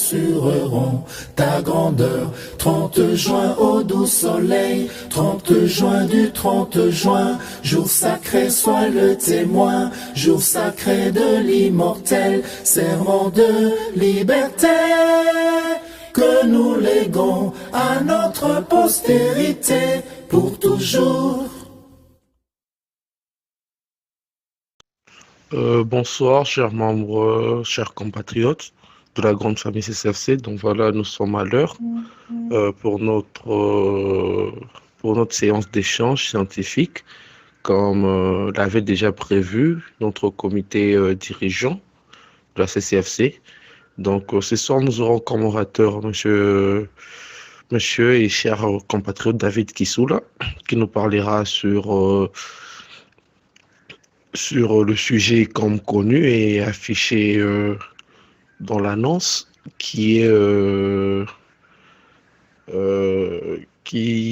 assureront ta grandeur. 30 juin au doux soleil, 30 juin du 30 juin, jour sacré sois le témoin, jour sacré de l'immortel, serment de liberté que nous léguons à notre postérité pour toujours. Bonsoir, chers membres, chers compatriotes de la grande famille CCFC. Donc voilà, nous sommes à l'heure pour notre séance d'échange scientifique. Comme l'avait déjà prévu notre comité dirigeant de la CCFC. Donc ce soir, nous aurons comme orateur monsieur et cher compatriote David Kissoula, qui nous parlera sur le sujet comme connu et affiché dans l'annonce, qui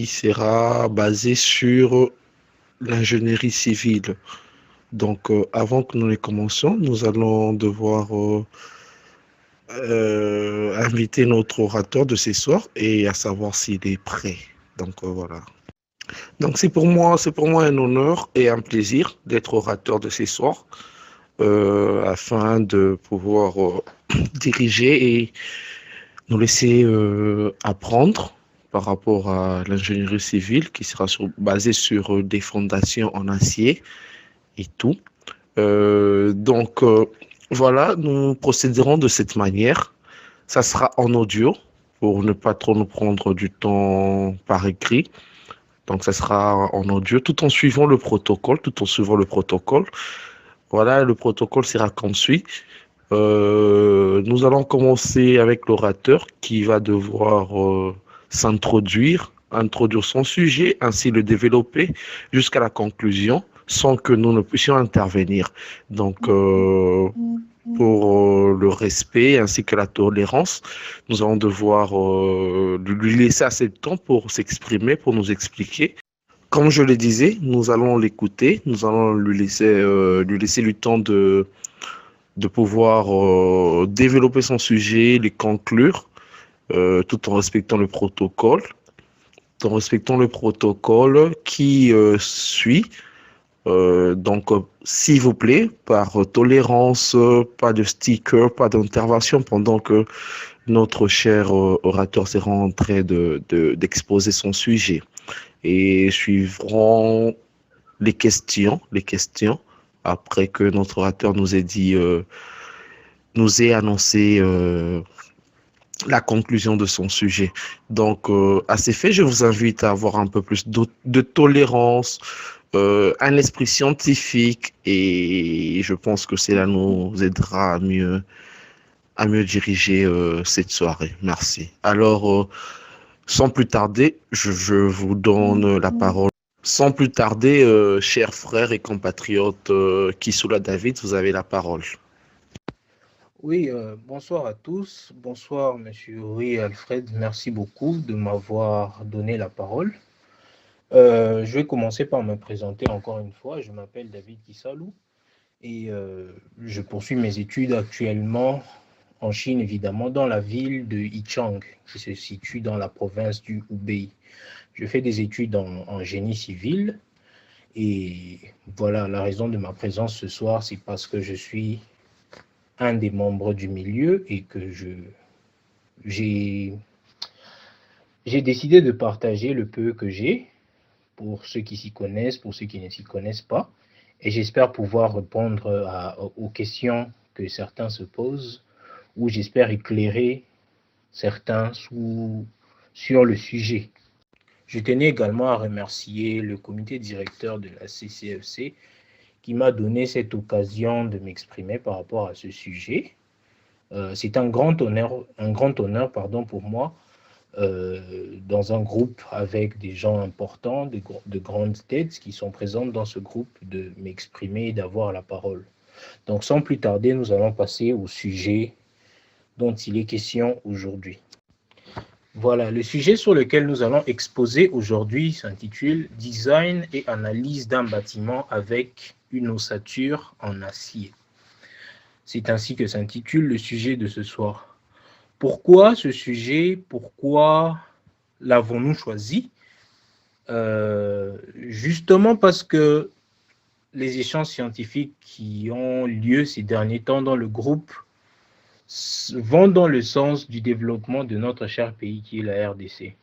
sera basé sur l'ingénierie civile. Donc, avant que nous les commencions, nous allons devoir inviter notre orateur de ce soir et à savoir s'il est prêt. Donc, voilà. Donc, c'est pour moi un honneur et un plaisir d'être orateur de ce soir, afin de pouvoir diriger et nous laisser apprendre par rapport à l'ingénierie civile qui sera basée sur des fondations en acier et tout. Donc, voilà, nous procéderons de cette manière. Ça sera en audio pour ne pas trop nous prendre du temps par écrit. Donc, ça sera en audio tout en suivant le protocole, Voilà, le protocole sera comme suit. Nous allons commencer avec l'orateur qui va devoir introduire son sujet, ainsi le développer jusqu'à la conclusion sans que nous ne puissions intervenir. Donc, pour le respect ainsi que la tolérance, nous allons devoir lui laisser assez de temps pour s'exprimer, pour nous expliquer. Comme je le disais, nous allons l'écouter, nous allons lui laisser le temps de pouvoir développer son sujet, les conclure, tout en respectant le protocole. Qui suit. Donc, s'il vous plaît, par tolérance, pas de sticker, pas d'intervention pendant que notre cher orateur sera en train d'exposer son sujet. Et suivront les questions, après que notre orateur nous ait annoncé la conclusion de son sujet. Donc, à ces faits, je vous invite à avoir un peu plus de tolérance, un esprit scientifique, et je pense que cela nous aidera à mieux diriger cette soirée. Merci. Alors, sans plus tarder, je vous donne la parole. Sans plus tarder, chers frères et compatriotes Kissoula David, vous avez la parole. Oui, bonsoir à tous. Bonsoir, monsieur Uri Alfred. Merci beaucoup de m'avoir donné la parole. Je vais commencer par me présenter encore une fois. Je m'appelle David Kissalou et je poursuis mes études actuellement en Chine, évidemment, dans la ville de Yichang, qui se situe dans la province du Hubei. Je fais des études en génie civil et voilà, la raison de ma présence ce soir, c'est parce que je suis un des membres du milieu et que j'ai décidé de partager le peu que j'ai pour ceux qui s'y connaissent, pour ceux qui ne s'y connaissent pas. Et j'espère pouvoir répondre aux questions que certains se posent, ou j'espère éclairer certains sur le sujet. Je tenais également à remercier le comité directeur de la CCFC qui m'a donné cette occasion de m'exprimer par rapport à ce sujet. C'est un grand honneur pour moi, dans un groupe avec des gens importants, de grandes têtes qui sont présentes dans ce groupe, de m'exprimer et d'avoir la parole. Donc, sans plus tarder, nous allons passer au sujet dont il est question aujourd'hui. Voilà, le sujet sur lequel nous allons exposer aujourd'hui s'intitule « Design et analyse d'un bâtiment avec une ossature en acier ». C'est ainsi que s'intitule le sujet de ce soir. Pourquoi ce sujet? Pourquoi l'avons-nous choisi? Justement parce que les échanges scientifiques qui ont lieu ces derniers temps dans le groupe vont dans le sens du développement de notre cher pays qui est la RDC.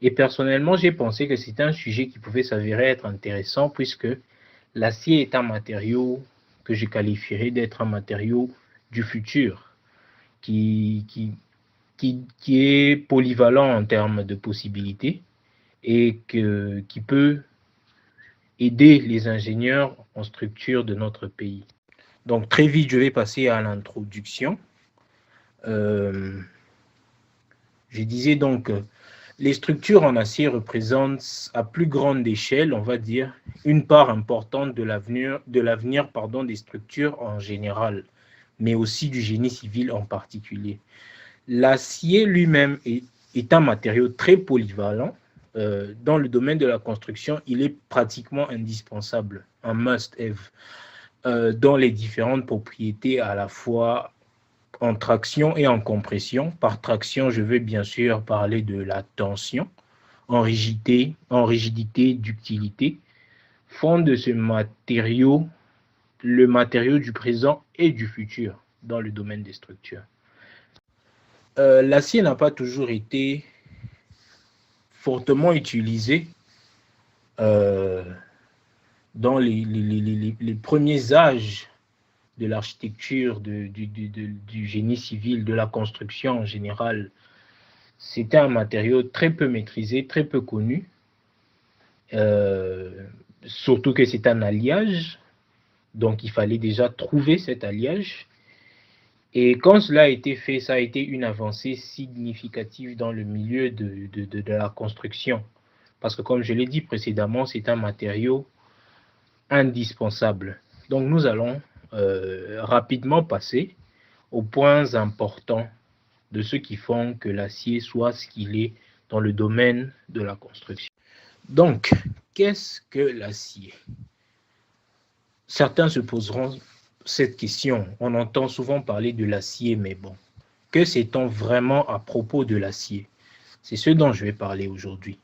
Et personnellement, j'ai pensé que c'était un sujet qui pouvait s'avérer être intéressant puisque l'acier est un matériau que je qualifierais d'être un matériau du futur, qui est polyvalent en termes de possibilités et qui peut aider les ingénieurs en structure de notre pays. Donc très vite, je vais passer à l'introduction. Je disais donc, les structures en acier représentent à plus grande échelle, on va dire, une part importante de l'avenir des structures en général, mais aussi du génie civil en particulier. L'acier lui-même est un matériau très polyvalent. Dans le domaine de la construction, il est pratiquement indispensable, un must-have, dans les différentes propriétés à la fois en traction et en compression. Par traction, je veux bien sûr parler de la tension, en rigidité, ductilité, font de ce matériau le matériau du présent et du futur dans le domaine des structures. L'acier n'a pas toujours été fortement utilisé dans les premiers âges de l'architecture, du génie civil, de la construction en général. C'était un matériau très peu maîtrisé, très peu connu, surtout que c'est un alliage, donc il fallait déjà trouver cet alliage. Et quand cela a été fait, ça a été une avancée significative dans le milieu de la construction. Parce que comme je l'ai dit précédemment, c'est un matériau indispensable. Donc nous allons rapidement passer aux points importants de ce qui font que l'acier soit ce qu'il est dans le domaine de la construction. Donc, qu'est-ce que l'acier? Certains se poseront cette question. On entend souvent parler de l'acier, mais bon, que sait-on vraiment à propos de l'acier? C'est ce dont je vais parler aujourd'hui.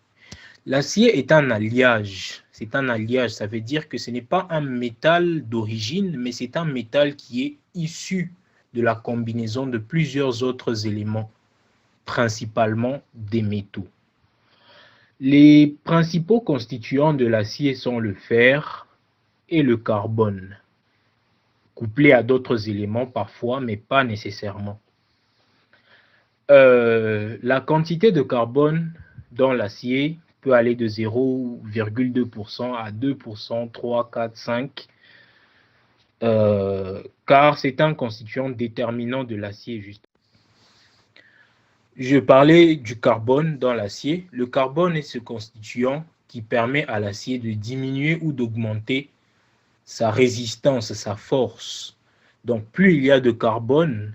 L'acier est un alliage. C'est un alliage, ça veut dire que ce n'est pas un métal d'origine, mais c'est un métal qui est issu de la combinaison de plusieurs autres éléments, principalement des métaux. Les principaux constituants de l'acier sont le fer et le carbone, couplés à d'autres éléments parfois, mais pas nécessairement. La quantité de carbone dans l'acier peut aller de 0,2% à 2%, 3, 4, 5, car c'est un constituant déterminant de l'acier, juste. Je parlais du carbone dans l'acier. Le carbone est ce constituant qui permet à l'acier de diminuer ou d'augmenter sa résistance, sa force. Donc, plus il y a de carbone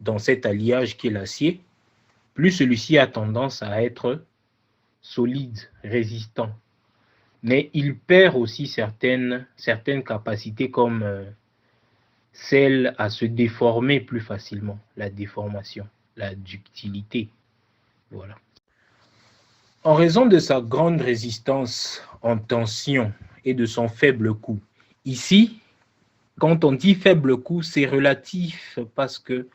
dans cet alliage qui est l'acier, plus celui-ci a tendance à être solide, résistant. Mais il perd aussi certaines capacités comme celle à se déformer plus facilement, la déformation, la ductilité. Voilà. En raison de sa grande résistance en tension et de son faible coût, ici, quand on dit faible coût, c'est relatif parce que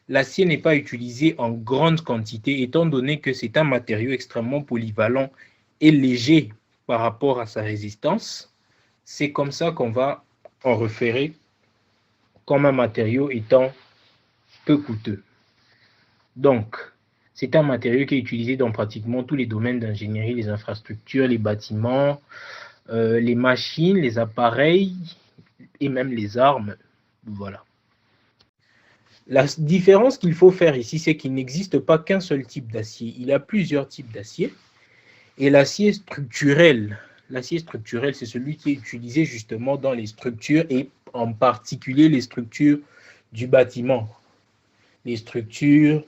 l'acier n'est pas utilisé en grande quantité, étant donné que c'est un matériau extrêmement polyvalent et léger par rapport à sa résistance. C'est comme ça qu'on va en référer comme un matériau étant peu coûteux. Donc, c'est un matériau qui est utilisé dans pratiquement tous les domaines d'ingénierie, les infrastructures, les bâtiments, les machines, les appareils et même les armes. Voilà. La différence qu'il faut faire ici, c'est qu'il n'existe pas qu'un seul type d'acier. Il y a plusieurs types d'acier. Et l'acier structurel, c'est celui qui est utilisé justement dans les structures et en particulier les structures du bâtiment, les structures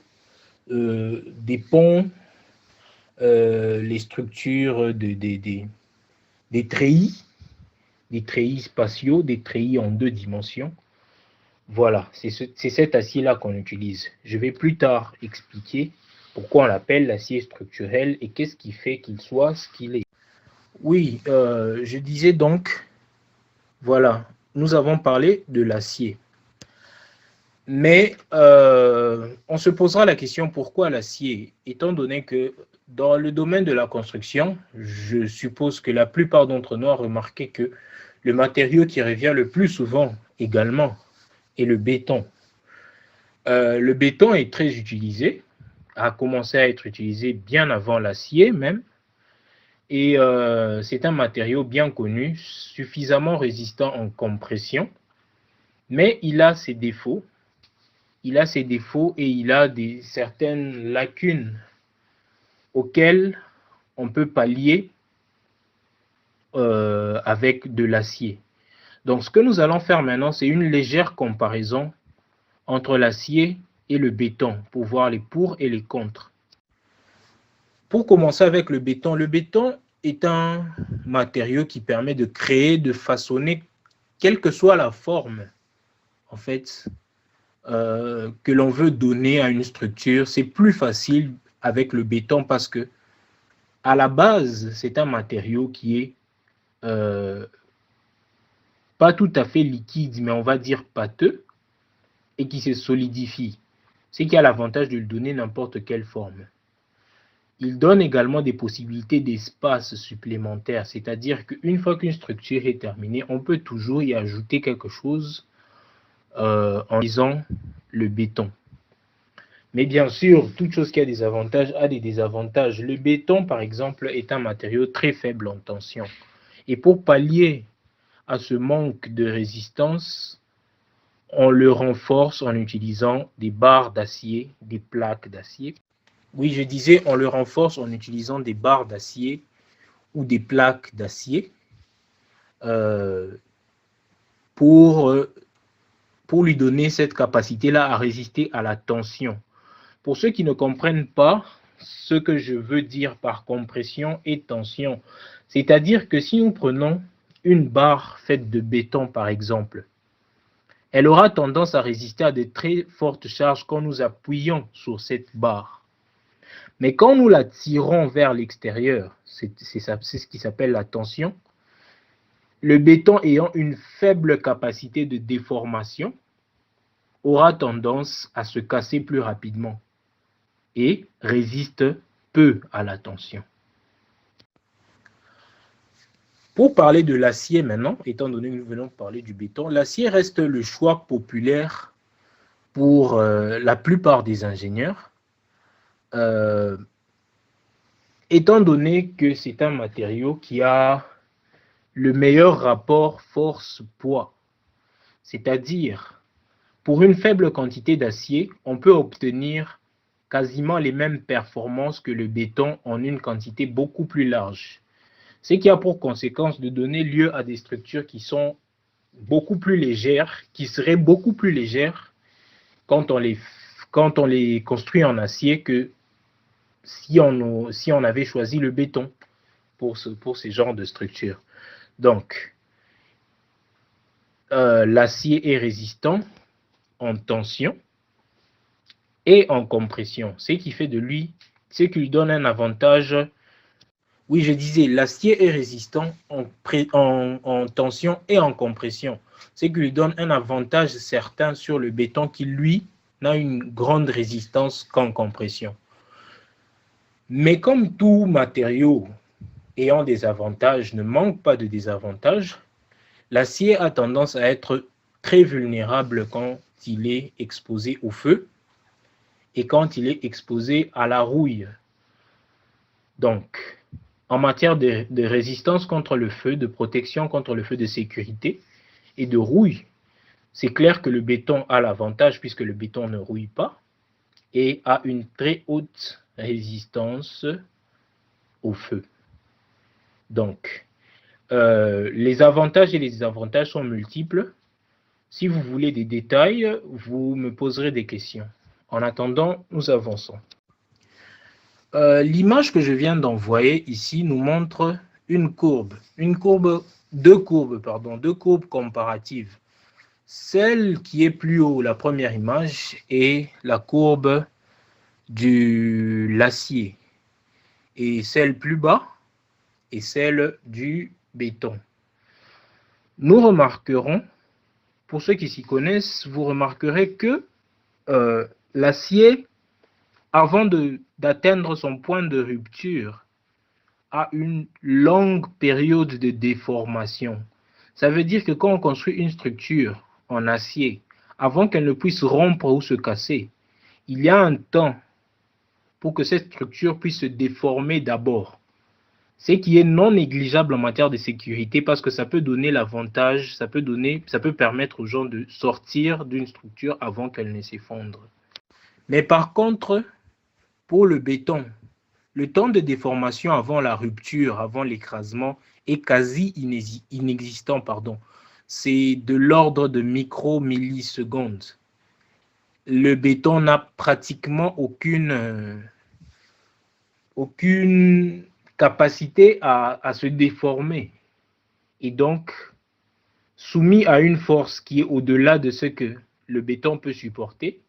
des ponts, les structures des treillis spatiaux, des treillis en 2 dimensions. Voilà, c'est cet acier-là qu'on utilise. Je vais plus tard expliquer pourquoi on l'appelle l'acier structurel et qu'est-ce qui fait qu'il soit ce qu'il est. Oui, je disais donc, voilà, nous avons parlé de l'acier. Mais on se posera la question pourquoi l'acier, étant donné que dans le domaine de la construction, je suppose que la plupart d'entre nous ont remarqué que le matériau qui revient le plus souvent également est le béton. Le béton est très utilisé, a commencé à être utilisé bien avant l'acier même, et c'est un matériau bien connu, suffisamment résistant en compression, mais il a ses défauts. Il a ses défauts et il a certaines lacunes auxquelles on peut pallier avec de l'acier. Donc, ce que nous allons faire maintenant, c'est une légère comparaison entre l'acier et le béton pour voir les pour et les contre. Pour commencer avec le béton est un matériau qui permet de créer, de façonner, quelle que soit la forme, en fait, que l'on veut donner à une structure. C'est plus facile avec le béton parce que, à la base, c'est un matériau qui est pas tout à fait liquide, mais on va dire pâteux, et qui se solidifie. C'est qui a l'avantage de lui donner n'importe quelle forme. Il donne également des possibilités d'espace supplémentaires, c'est-à-dire qu'une fois qu'une structure est terminée, on peut toujours y ajouter quelque chose en utilisant le béton. Mais bien sûr, toute chose qui a des avantages a des désavantages. Le béton, par exemple, est un matériau très faible en tension. Et pour pallier à ce manque de résistance, on le renforce en utilisant des barres d'acier, des plaques d'acier. Oui, je disais, on le renforce en utilisant des barres d'acier ou des plaques d'acier pour lui donner cette capacité-là à résister à la tension. Pour ceux qui ne comprennent pas ce que je veux dire par compression et tension, c'est-à-dire que si nous prenons une barre faite de béton, par exemple, elle aura tendance à résister à de très fortes charges quand nous appuyons sur cette barre. Mais quand nous la tirons vers l'extérieur, c'est ce qui s'appelle la tension, le béton ayant une faible capacité de déformation aura tendance à se casser plus rapidement et résiste peu à la tension. Pour parler de l'acier maintenant, étant donné que nous venons de parler du béton, l'acier reste le choix populaire pour la plupart des ingénieurs, étant donné que c'est un matériau qui a le meilleur rapport force-poids. C'est-à-dire, pour une faible quantité d'acier, on peut obtenir quasiment les mêmes performances que le béton en une quantité beaucoup plus large. Ce qui a pour conséquence de donner lieu à des structures qui sont beaucoup plus légères, qui seraient beaucoup plus légères quand on les construit en acier que si on avait choisi le béton pour ces genres de structures. Donc, l'acier est résistant en tension et en compression, ce qui fait de lui, ce qui lui donne un avantage. Oui, je disais, l'acier est résistant en tension et en compression, ce qui lui donne un avantage certain sur le béton qui, lui, n'a une grande résistance qu'en compression. Mais comme tout matériau ayant des avantages ne manque pas de désavantages, l'acier a tendance à être très vulnérable quand il est exposé au feu et quand il est exposé à la rouille. Donc, en matière de résistance contre le feu, de protection contre le feu, de sécurité et de rouille, c'est clair que le béton a l'avantage puisque le béton ne rouille pas et a une très haute résistance au feu. Donc, les avantages et les désavantages sont multiples. Si vous voulez des détails, vous me poserez des questions. En attendant, nous avançons. L'image que je viens d'envoyer ici nous montre deux courbes comparatives. Celle qui est plus haut, la première image, est la courbe de l'acier. Et celle plus bas est celle du béton. Nous remarquerons, pour ceux qui s'y connaissent, vous remarquerez que l'acier, avant d'atteindre son point de rupture, a une longue période de déformation. Ça veut dire que quand on construit une structure en acier, avant qu'elle ne puisse rompre ou se casser, il y a un temps pour que cette structure puisse se déformer d'abord. Ce qui est non négligeable en matière de sécurité parce que ça peut donner l'avantage, ça peut permettre aux gens de sortir d'une structure avant qu'elle ne s'effondre. Mais par contre, pour le béton, le temps de déformation avant la rupture, avant l'écrasement, est quasi inexistant. C'est de l'ordre de micro-millisecondes. Le béton n'a pratiquement aucune capacité à se déformer. Et donc, soumis à une force qui est au-delà de ce que le béton peut supporter,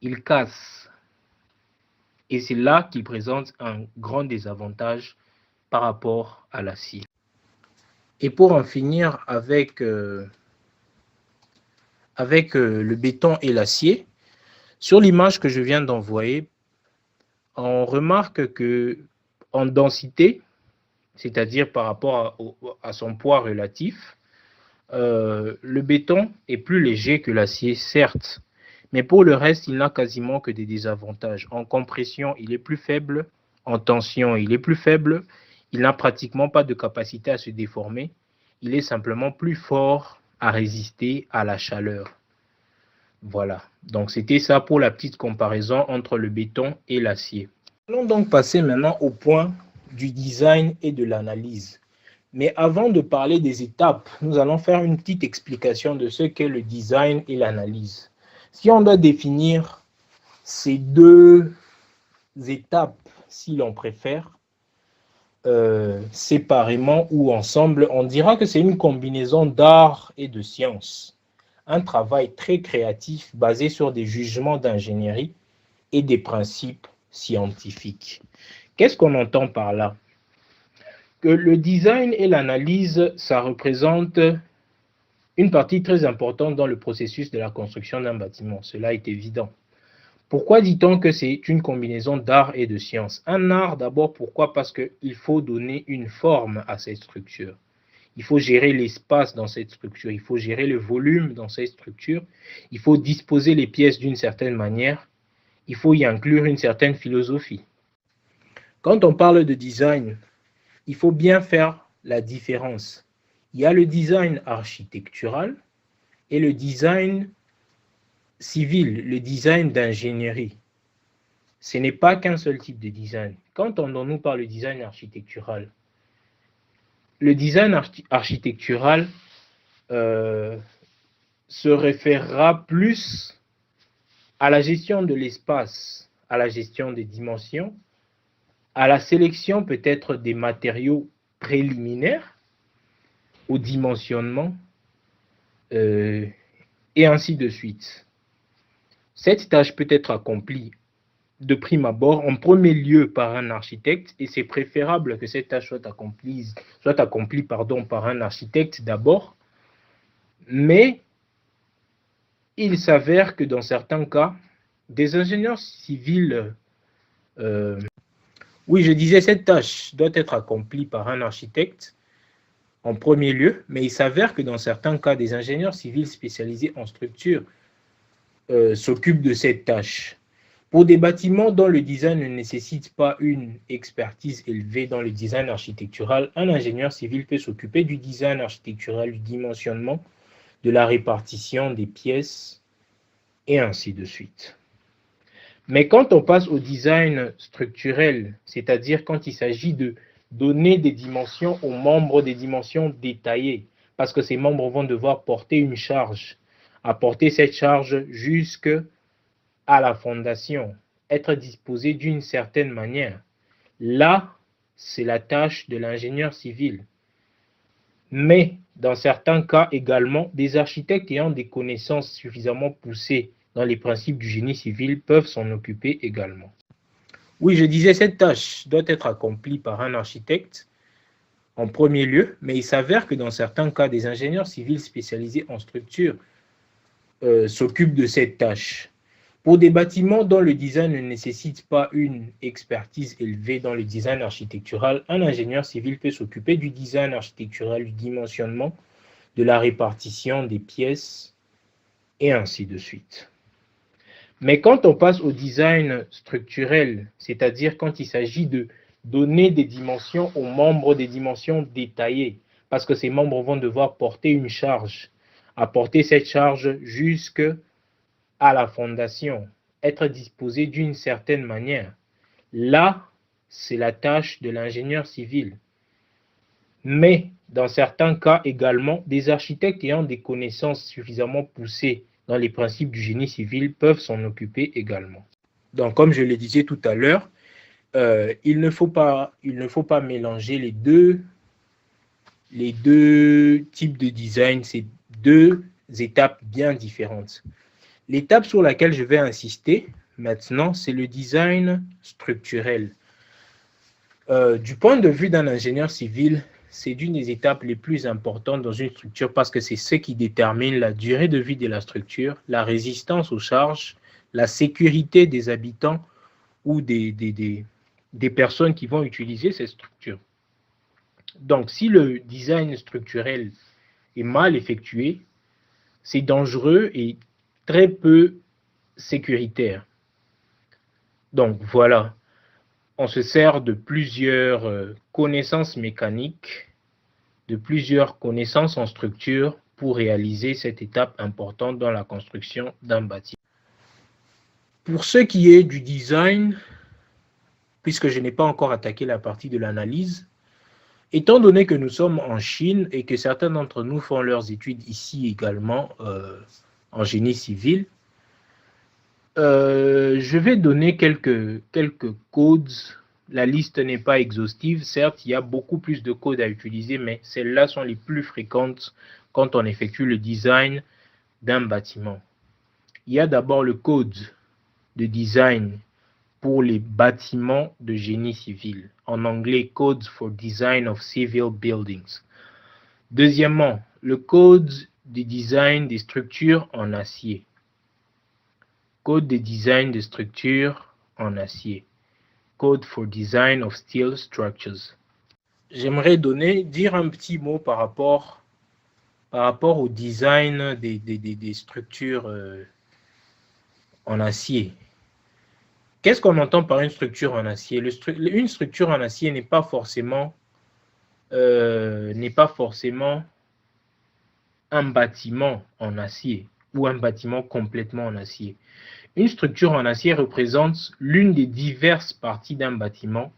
il casse. Et c'est là qu'il présente un grand désavantage par rapport à l'acier. Et pour en finir avec le béton et l'acier, sur l'image que je viens d'envoyer, on remarque que en densité, c'est-à-dire par rapport à son poids relatif, le béton est plus léger que l'acier, certes, mais pour le reste, il n'a quasiment que des désavantages. En compression, il est plus faible. En tension, il est plus faible. Il n'a pratiquement pas de capacité à se déformer. Il est simplement plus fort à résister à la chaleur. Voilà. Donc, c'était ça pour la petite comparaison entre le béton et l'acier. Allons donc passer maintenant au point du design et de l'analyse. Mais avant de parler des étapes, nous allons faire une petite explication de ce qu'est le design et l'analyse. Si on doit définir ces deux étapes, si l'on préfère, séparément ou ensemble, on dira que c'est une combinaison d'art et de science. Un travail très créatif basé sur des jugements d'ingénierie et des principes scientifiques. Qu'est-ce qu'on entend par là? Que le design et l'analyse, ça représente une partie très importante dans le processus de la construction d'un bâtiment. Cela est évident. Pourquoi dit-on que c'est une combinaison d'art et de science? Un art d'abord, pourquoi? Parce qu'il faut donner une forme à cette structure. Il faut gérer l'espace dans cette structure, il faut gérer le volume dans cette structure, il faut disposer les pièces d'une certaine manière, il faut y inclure une certaine philosophie. Quand on parle de design, il faut bien faire la différence. Il y a le design architectural et le design civil, le design d'ingénierie. Ce n'est pas qu'un seul type de design. Quand on parle de design architectural, le design architectural se référera plus à la gestion de l'espace, à la gestion des dimensions, à la sélection peut-être des matériaux préliminaires, au dimensionnement, et ainsi de suite. Cette tâche peut être accomplie de prime abord, en premier lieu par un architecte, et c'est préférable que cette tâche soit accomplie par un architecte d'abord, mais il s'avère que dans certains cas, des ingénieurs civils, cette tâche doit être accomplie par un architecte en premier lieu, mais il s'avère que dans certains cas, des ingénieurs civils spécialisés en structure s'occupent de cette tâche. Pour des bâtiments dont le design ne nécessite pas une expertise élevée dans le design architectural, un ingénieur civil peut s'occuper du design architectural, du dimensionnement, de la répartition des pièces, et ainsi de suite. Mais quand on passe au design structurel, c'est-à-dire quand il s'agit de donner des dimensions aux membres, des dimensions détaillées, parce que ces membres vont devoir porter une charge, apporter cette charge jusqu'à la fondation, être disposés d'une certaine manière. Là, c'est la tâche de l'ingénieur civil. Mais dans certains cas également, des architectes ayant des connaissances suffisamment poussées dans les principes du génie civil peuvent s'en occuper également. Oui, je disais, cette tâche doit être accomplie par un architecte en premier lieu, mais il s'avère que dans certains cas, des ingénieurs civils spécialisés en structure s'occupent de cette tâche. Pour des bâtiments dont le design ne nécessite pas une expertise élevée dans le design architectural, un ingénieur civil peut s'occuper du design architectural, du dimensionnement, de la répartition des pièces, et ainsi de suite. Mais quand on passe au design structurel, c'est-à-dire quand il s'agit de donner des dimensions aux membres, des dimensions détaillées, parce que ces membres vont devoir porter une charge, apporter cette charge jusqu'à la fondation, être disposés d'une certaine manière. Là, c'est la tâche de l'ingénieur civil. Mais dans certains cas également, des architectes ayant des connaissances suffisamment poussées dans les principes du génie civil peuvent s'en occuper également. Donc, comme je le disais tout à l'heure, il ne faut pas mélanger les deux types de design, c'est deux étapes bien différentes. L'étape sur laquelle je vais insister maintenant, c'est le design structurel. Du point de vue d'un ingénieur civil, c'est une des étapes les plus importantes dans une structure parce que c'est ce qui détermine la durée de vie de la structure, la résistance aux charges, la sécurité des habitants ou des personnes qui vont utiliser cette structure. Donc, si le design structurel est mal effectué, c'est dangereux et très peu sécuritaire. Donc, voilà. On se sert de plusieurs connaissances mécaniques, de plusieurs connaissances en structure pour réaliser cette étape importante dans la construction d'un bâtiment. Pour ce qui est du design, puisque je n'ai pas encore attaqué la partie de l'analyse, étant donné que nous sommes en Chine et que certains d'entre nous font leurs études ici également en génie civil, je vais donner quelques codes. La liste n'est pas exhaustive. Certes, il y a beaucoup plus de codes à utiliser, mais celles-là sont les plus fréquentes quand on effectue le design d'un bâtiment. Il y a d'abord le code de design pour les bâtiments de génie civil. En anglais, Codes for Design of Civil Buildings. Deuxièmement, le code de design des structures en acier. Code de design des structures en acier. Code for Design of Steel Structures. J'aimerais dire un petit mot par rapport au design des structures en acier. Qu'est-ce qu'on entend par une structure en acier? Une structure en acier n'est pas forcément un bâtiment en acier ou un bâtiment complètement en acier. Une structure en acier représente l'une des diverses parties d'un bâtiment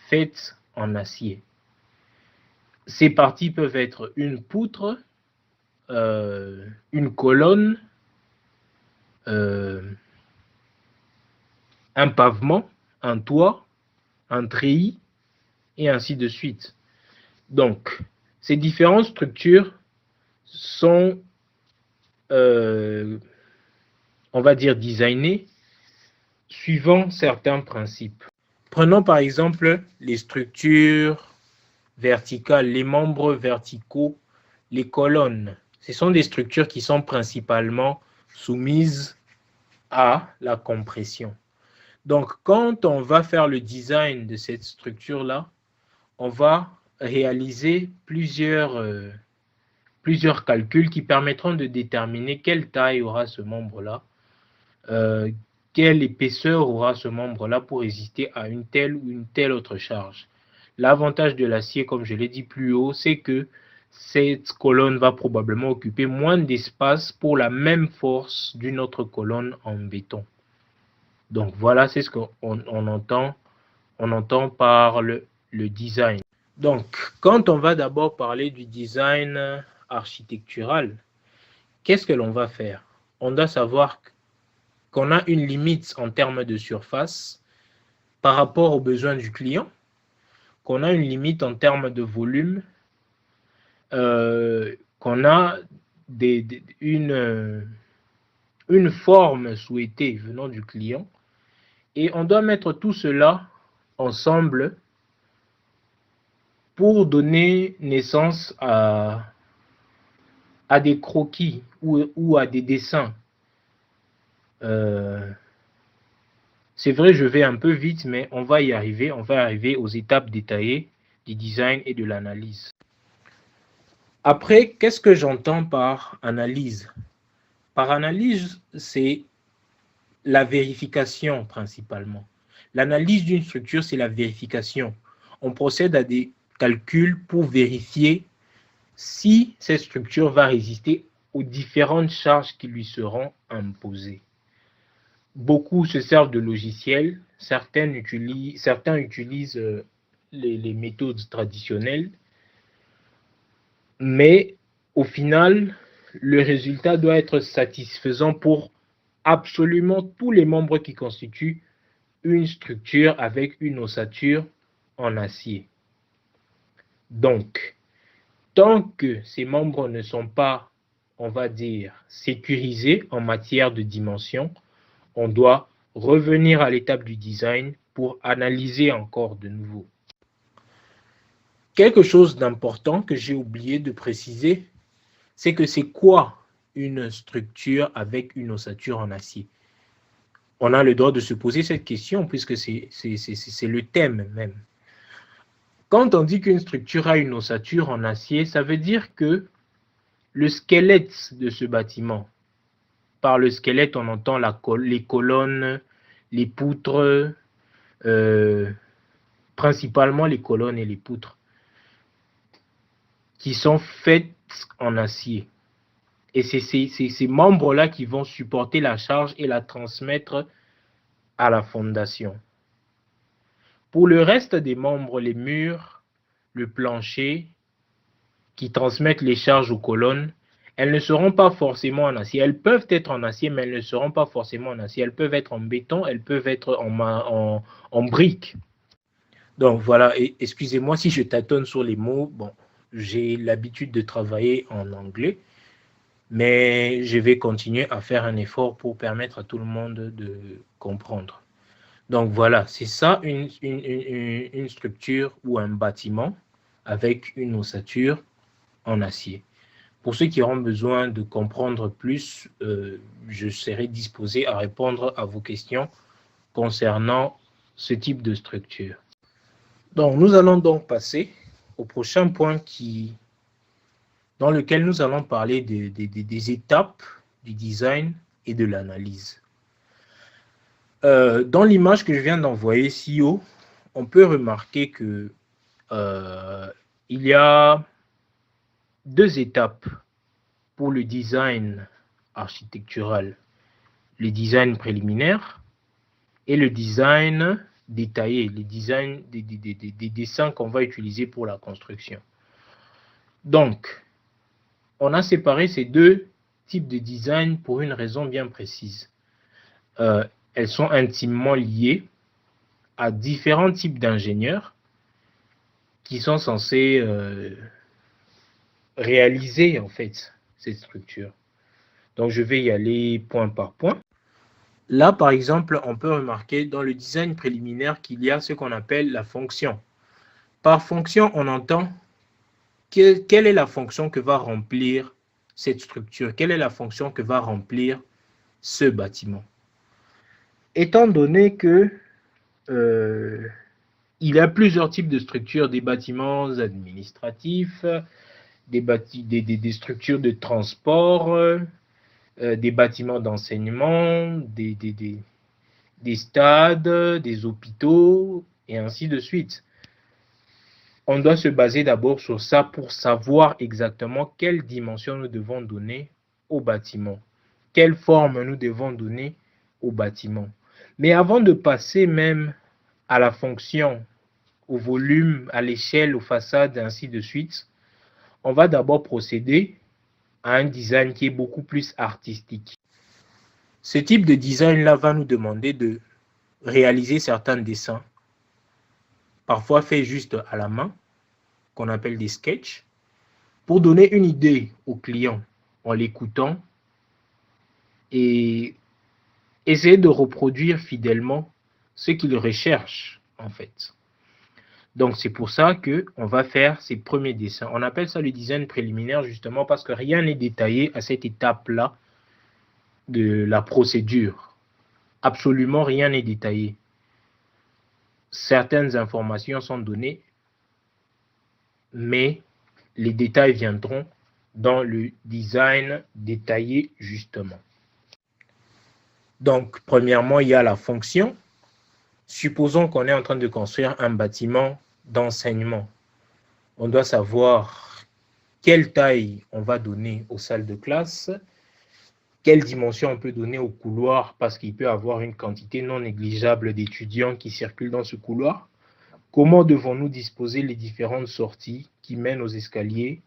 faites en acier. Ces parties peuvent être une poutre, une colonne, un pavement, un toit, un treillis, et ainsi de suite. Donc, ces différentes structures sont, on va dire, designées suivant certains principes. Prenons par exemple les structures verticales, les membres verticaux, les colonnes. Ce sont des structures qui sont principalement soumises à la compression. Donc, quand on va faire le design de cette structure-là, on va réaliser plusieurs calculs qui permettront de déterminer quelle taille aura ce membre-là, quelle épaisseur aura ce membre-là pour résister à une telle ou une telle autre charge. L'avantage de l'acier, comme je l'ai dit plus haut, c'est que cette colonne va probablement occuper moins d'espace pour la même force d'une autre colonne en béton. Donc voilà, c'est ce qu'on entend par le design. Donc, quand on va d'abord parler du design architectural, qu'est-ce que l'on va faire? On doit savoir qu'on a une limite en termes de surface par rapport aux besoins du client, qu'on a une limite en termes de volume, qu'on a une forme souhaitée venant du client et on doit mettre tout cela ensemble pour donner naissance à des croquis ou à des dessins. C'est vrai, je vais un peu vite, mais on va y arriver. On va arriver aux étapes détaillées du design et de l'analyse. Après, qu'est-ce que j'entends par analyse? Par analyse, c'est la vérification principalement. L'analyse d'une structure, c'est la vérification. On procède à des calculs pour vérifier si cette structure va résister aux différentes charges qui lui seront imposées. Beaucoup se servent de logiciels, certains utilisent les méthodes traditionnelles, mais au final, le résultat doit être satisfaisant pour absolument tous les membres qui constituent une structure avec une ossature en acier. Donc, tant que ces membres ne sont pas, on va dire, sécurisés en matière de dimension, on doit revenir à l'étape du design pour analyser encore de nouveau. Quelque chose d'important que j'ai oublié de préciser, c'est que c'est quoi une structure avec une ossature en acier? On a le droit de se poser cette question puisque c'est le thème même. Quand on dit qu'une structure a une ossature en acier, ça veut dire que le squelette de ce bâtiment, par le squelette, on entend les colonnes, les poutres, principalement les colonnes et les poutres, qui sont faites en acier. Et c'est ces membres-là qui vont supporter la charge et la transmettre à la fondation. Pour le reste des membres, les murs, le plancher, qui transmettent les charges aux colonnes, elles ne seront pas forcément en acier. Elles peuvent être en acier, mais elles ne seront pas forcément en acier. Elles peuvent être en béton, elles peuvent être en briques. Donc voilà, excusez-moi si je tâtonne sur les mots. Bon, j'ai l'habitude de travailler en anglais, mais je vais continuer à faire un effort pour permettre à tout le monde de comprendre. Donc voilà, c'est ça une structure ou un bâtiment avec une ossature en acier. Pour ceux qui auront besoin de comprendre plus, je serai disposé à répondre à vos questions concernant ce type de structure. Donc, nous allons donc passer au prochain point dans lequel nous allons parler des étapes du design et de l'analyse. Dans l'image que je viens d'envoyer ici haut, on peut remarquer que il y a deux étapes pour le design architectural. Le design préliminaire et le design détaillé, le design des dessins qu'on va utiliser pour la construction. Donc, on a séparé ces deux types de design pour une raison bien précise. Elles sont intimement liées à différents types d'ingénieurs qui sont censés réaliser en fait cette structure. Donc je vais y aller point par point. Là par exemple, on peut remarquer dans le design préliminaire qu'il y a ce qu'on appelle la fonction. Par fonction, on entend quelle est la fonction que va remplir cette structure, quelle est la fonction que va remplir ce bâtiment. Étant donné que il y a plusieurs types de structures, des bâtiments administratifs, des structures de transport, des bâtiments d'enseignement, des stades, des hôpitaux, et ainsi de suite. On doit se baser d'abord sur ça pour savoir exactement quelle dimension nous devons donner au bâtiment, quelle forme nous devons donner au bâtiment. Mais avant de passer même à la fonction, au volume, à l'échelle, aux façades, et ainsi de suite, on va d'abord procéder à un design qui est beaucoup plus artistique. Ce type de design-là va nous demander de réaliser certains dessins, parfois faits juste à la main, qu'on appelle des sketchs, pour donner une idée au client en l'écoutant et essayer de reproduire fidèlement ce qu'il recherche en fait. Donc, c'est pour ça qu'on va faire ces premiers dessins. On appelle ça le design préliminaire justement parce que rien n'est détaillé à cette étape-là de la procédure. Absolument rien n'est détaillé. Certaines informations sont données, mais les détails viendront dans le design détaillé justement. Donc, premièrement, il y a la fonction. Supposons qu'on est en train de construire un bâtiment d'enseignement. On doit savoir quelle taille on va donner aux salles de classe, quelle dimension on peut donner au couloir parce qu'il peut y avoir une quantité non négligeable d'étudiants qui circulent dans ce couloir. Comment devons-nous disposer les différentes sorties qui mènent aux escaliers?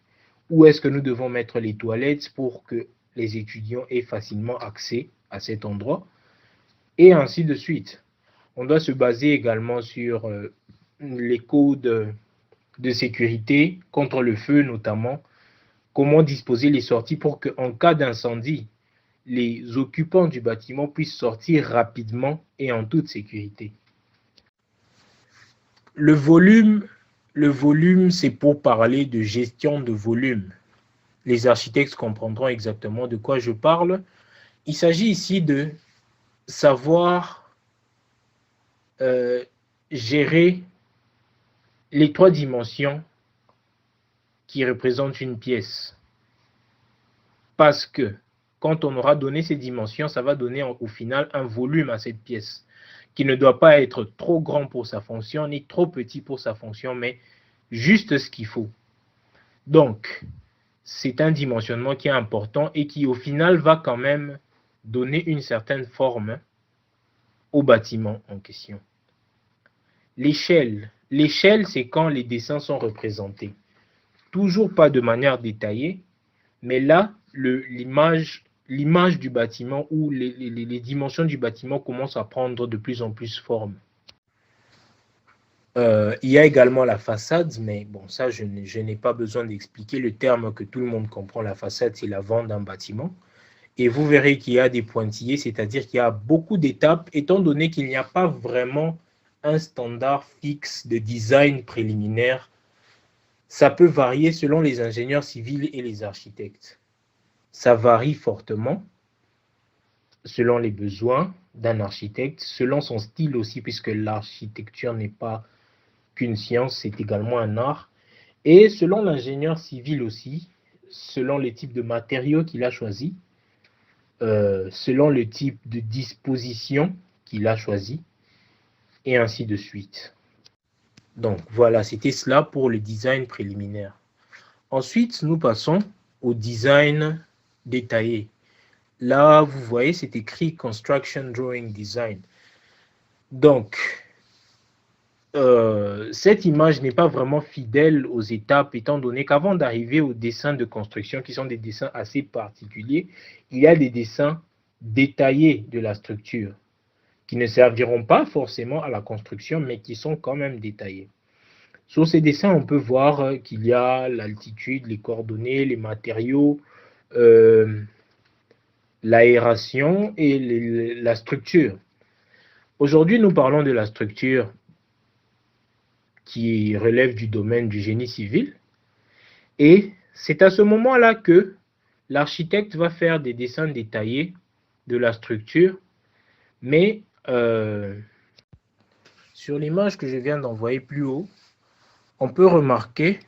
Où est-ce que nous devons mettre les toilettes pour que les étudiants aient facilement accès à cet endroit? Et ainsi de suite. On doit se baser également sur les codes de sécurité contre le feu notamment. Comment disposer les sorties pour qu'en cas d'incendie, les occupants du bâtiment puissent sortir rapidement et en toute sécurité. Le volume, c'est pour parler de gestion de volume. Les architectes comprendront exactement de quoi je parle. Il s'agit ici de savoir gérer les 3 dimensions qui représentent une pièce. Parce que quand on aura donné ces dimensions, ça va donner au final un volume à cette pièce qui ne doit pas être trop grand pour sa fonction, ni trop petit pour sa fonction, mais juste ce qu'il faut. Donc, c'est un dimensionnement qui est important et qui au final va quand même donner une certaine forme au bâtiment en question. L'échelle, c'est quand les dessins sont représentés. Toujours pas de manière détaillée, mais là, l'image du bâtiment ou les dimensions du bâtiment commencent à prendre de plus en plus forme. Il y a également la façade, mais bon, ça, je n'ai pas besoin d'expliquer le terme que tout le monde comprend. La façade, c'est l'avant d'un bâtiment. Et vous verrez qu'il y a des pointillés, c'est-à-dire qu'il y a beaucoup d'étapes, étant donné qu'il n'y a pas vraiment un standard fixe de design préliminaire. Ça peut varier selon les ingénieurs civils et les architectes. Ça varie fortement selon les besoins d'un architecte, selon son style aussi, puisque l'architecture n'est pas qu'une science, c'est également un art. Et selon l'ingénieur civil aussi, selon les types de matériaux qu'il a choisi, selon le type de disposition qu'il a choisi, et ainsi de suite. Donc voilà, c'était cela pour le design préliminaire. Ensuite, nous passons au design détaillé. Là, vous voyez, c'est écrit Construction Drawing Design. Donc, cette image n'est pas vraiment fidèle aux étapes, étant donné qu'avant d'arriver aux dessins de construction, qui sont des dessins assez particuliers, il y a des dessins détaillés de la structure, qui ne serviront pas forcément à la construction, mais qui sont quand même détaillés. Sur ces dessins, on peut voir qu'il y a l'altitude, les coordonnées, les matériaux, l'aération et la structure. Aujourd'hui, nous parlons de la structure qui relève du domaine du génie civil. Et c'est à ce moment-là que l'architecte va faire des dessins détaillés de la structure, mais sur l'image que je viens d'envoyer plus haut, on peut remarquer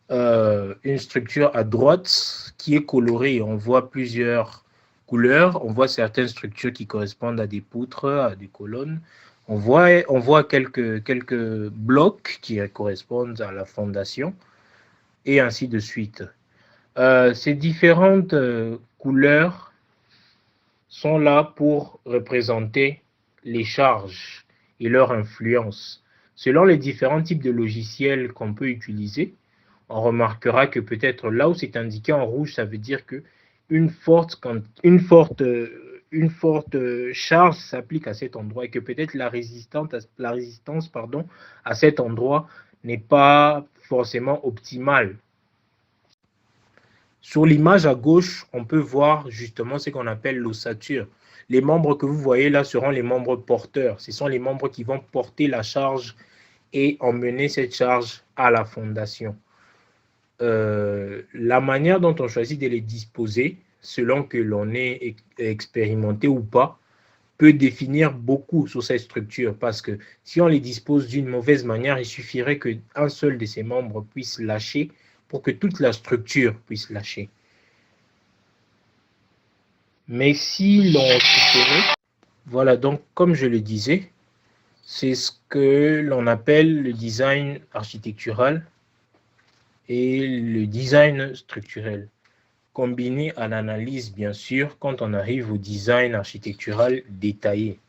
une structure à droite qui est colorée. On voit plusieurs couleurs. On voit certaines structures qui correspondent à des poutres, à des colonnes. On voit quelques blocs qui correspondent à la fondation et ainsi de suite. Ces différentes couleurs sont là pour représenter les charges et leur influence. Selon les différents types de logiciels qu'on peut utiliser, on remarquera que peut-être là où c'est indiqué en rouge, ça veut dire que une forte charge s'applique à cet endroit et que peut-être la résistance à cet endroit n'est pas forcément optimale. Sur l'image à gauche, on peut voir justement ce qu'on appelle l'ossature. Les membres que vous voyez là seront les membres porteurs. Ce sont les membres qui vont porter la charge et emmener cette charge à la fondation. La manière dont on choisit de les disposer, selon que l'on est expérimenté ou pas, peut définir beaucoup sur cette structure, parce que si on les dispose d'une mauvaise manière, il suffirait qu'un seul de ces membres puisse lâcher pour que toute la structure puisse lâcher. Mais si l'on soutenait, voilà, donc comme je le disais, c'est ce que l'on appelle le design architectural et le design structurel, combiné à l'analyse, bien sûr, quand on arrive au design architectural détaillé.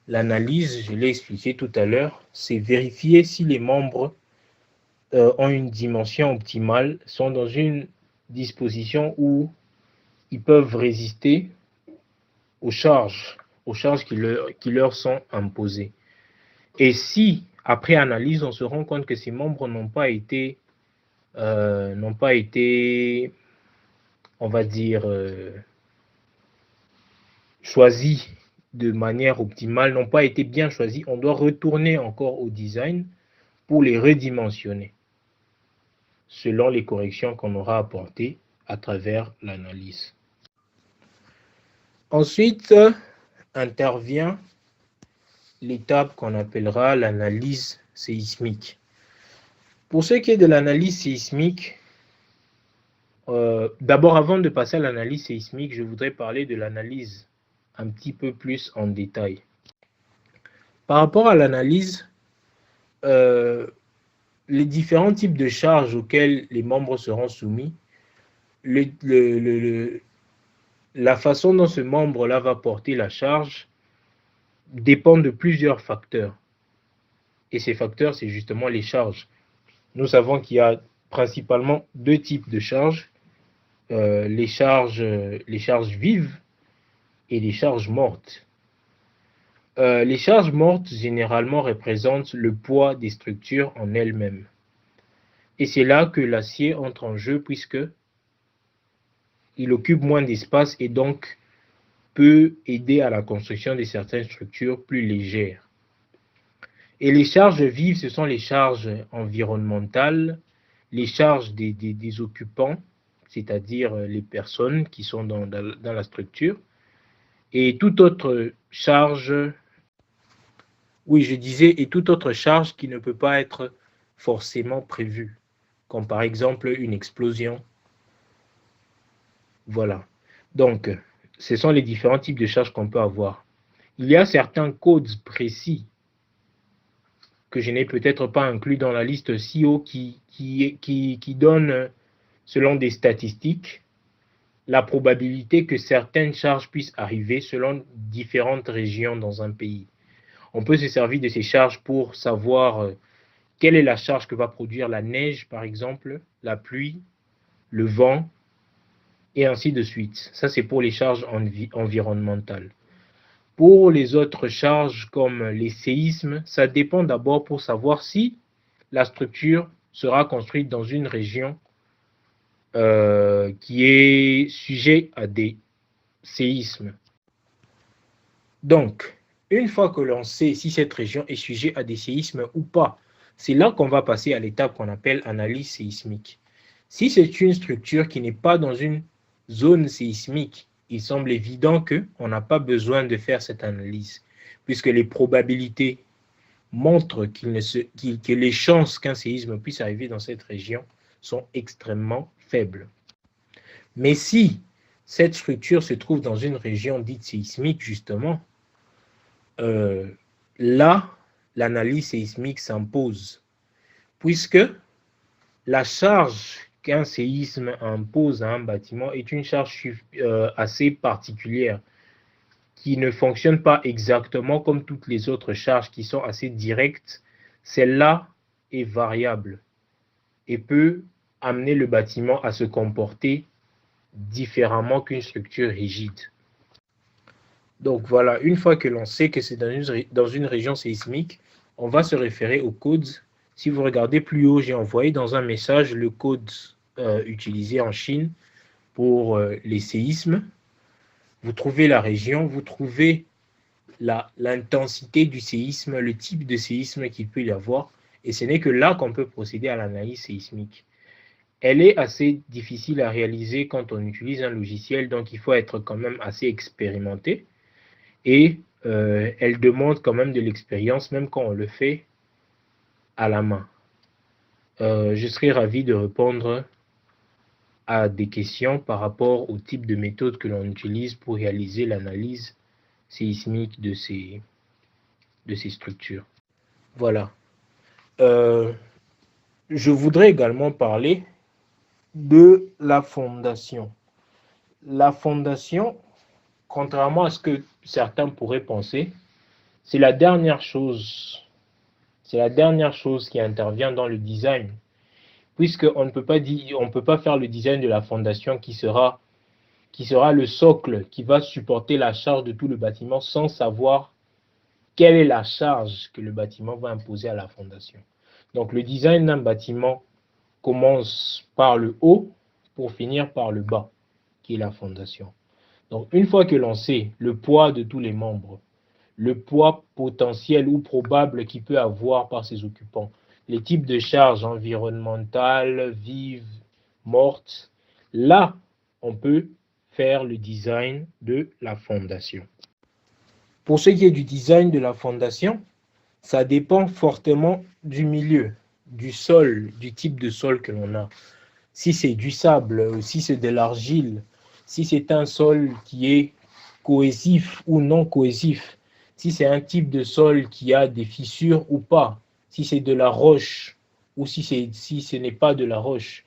L'analyse, je l'ai expliqué tout à l'heure, c'est vérifier si les membres ont une dimension optimale, sont dans une disposition où ils peuvent résister aux charges qui leur sont imposées. Et si, après analyse, on se rend compte que ces membres n'ont pas été, on va dire, choisis de manière optimale, n'ont pas été bien choisis, on doit retourner encore au design pour les redimensionner selon les corrections qu'on aura apportées à travers l'analyse. Ensuite, intervient l'étape qu'on appellera l'analyse séismique. Pour ce qui est de l'analyse séismique, d'abord, avant de passer à l'analyse séismique, je voudrais parler de l'analyse un petit peu plus en détail. Par rapport à l'analyse, les différents types de charges auxquelles les membres seront soumis, la façon dont ce membre-là va porter la charge dépend de plusieurs facteurs. Et ces facteurs, c'est justement les charges. Nous savons qu'il y a principalement deux types de charges, les charges vives et les charges mortes. Les charges mortes, généralement, représentent le poids des structures en elles-mêmes. Et c'est là que l'acier entre en jeu, puisque il occupe moins d'espace et donc peut aider à la construction de certaines structures plus légères. Et les charges vives, ce sont les charges environnementales, les charges des occupants, c'est-à-dire les personnes qui sont dans la structure, et toute autre charge, et toute autre charge qui ne peut pas être forcément prévue, comme par exemple une explosion. Voilà. Donc, ce sont les différents types de charges qu'on peut avoir. Il y a certains codes précis que je n'ai peut-être pas inclus dans la liste ci-haut qui donnent, selon des statistiques, la probabilité que certaines charges puissent arriver selon différentes régions dans un pays. On peut se servir de ces charges pour savoir quelle est la charge que va produire la neige, par exemple, la pluie, le vent, et ainsi de suite. Ça, c'est pour les charges environnementales. Pour les autres charges, comme les séismes, ça dépend d'abord pour savoir si la structure sera construite dans une région qui est sujet à des séismes. Donc, une fois que l'on sait si cette région est sujet à des séismes ou pas, c'est là qu'on va passer à l'étape qu'on appelle analyse séismique. Si c'est une structure qui n'est pas dans une zone séismique, il semble évident qu'on n'a pas besoin de faire cette analyse, puisque les probabilités montrent que les chances qu'un séisme puisse arriver dans cette région sont extrêmement faibles. Mais si cette structure se trouve dans une région dite séismique, justement, là, l'analyse séismique s'impose, puisque la charge qu'un séisme impose à un bâtiment est une charge assez particulière, qui ne fonctionne pas exactement comme toutes les autres charges qui sont assez directes. Celle-là est variable et peut amener le bâtiment à se comporter différemment qu'une structure rigide. Donc voilà, une fois que l'on sait que c'est dans une région séismique, on va se référer au code. Si vous regardez plus haut, j'ai envoyé dans un message le code utilisé en Chine pour les séismes. Vous trouvez la région, vous trouvez l'intensité du séisme, le type de séisme qu'il peut y avoir, et ce n'est que là qu'on peut procéder à l'analyse séismique. Elle est assez difficile à réaliser quand on utilise un logiciel, donc il faut être quand même assez expérimenté, et elle demande quand même de l'expérience, même quand on le fait à la main. Je serais ravi de répondre à des questions par rapport au type de méthode que l'on utilise pour réaliser l'analyse séismique de ces structures. Voilà. Je voudrais également parler de la fondation. La fondation, contrairement à ce que certains pourraient penser, c'est la dernière chose qui intervient dans le design, puisqu'on ne peut pas faire le design de la fondation qui sera le socle qui va supporter la charge de tout le bâtiment sans savoir quelle est la charge que le bâtiment va imposer à la fondation. Donc le design d'un bâtiment commence par le haut pour finir par le bas, qui est la fondation. Donc une fois que l'on sait le poids de tous les membres, le poids potentiel ou probable qu'il peut avoir par ses occupants, les types de charges environnementales, vives, mortes, là, on peut faire le design de la fondation. Pour ce qui est du design de la fondation, ça dépend fortement du milieu, du sol, du type de sol que l'on a. Si c'est du sable, si c'est de l'argile, si c'est un sol qui est cohésif ou non cohésif, si c'est un type de sol qui a des fissures ou pas, si c'est de la roche ou si ce n'est pas de la roche.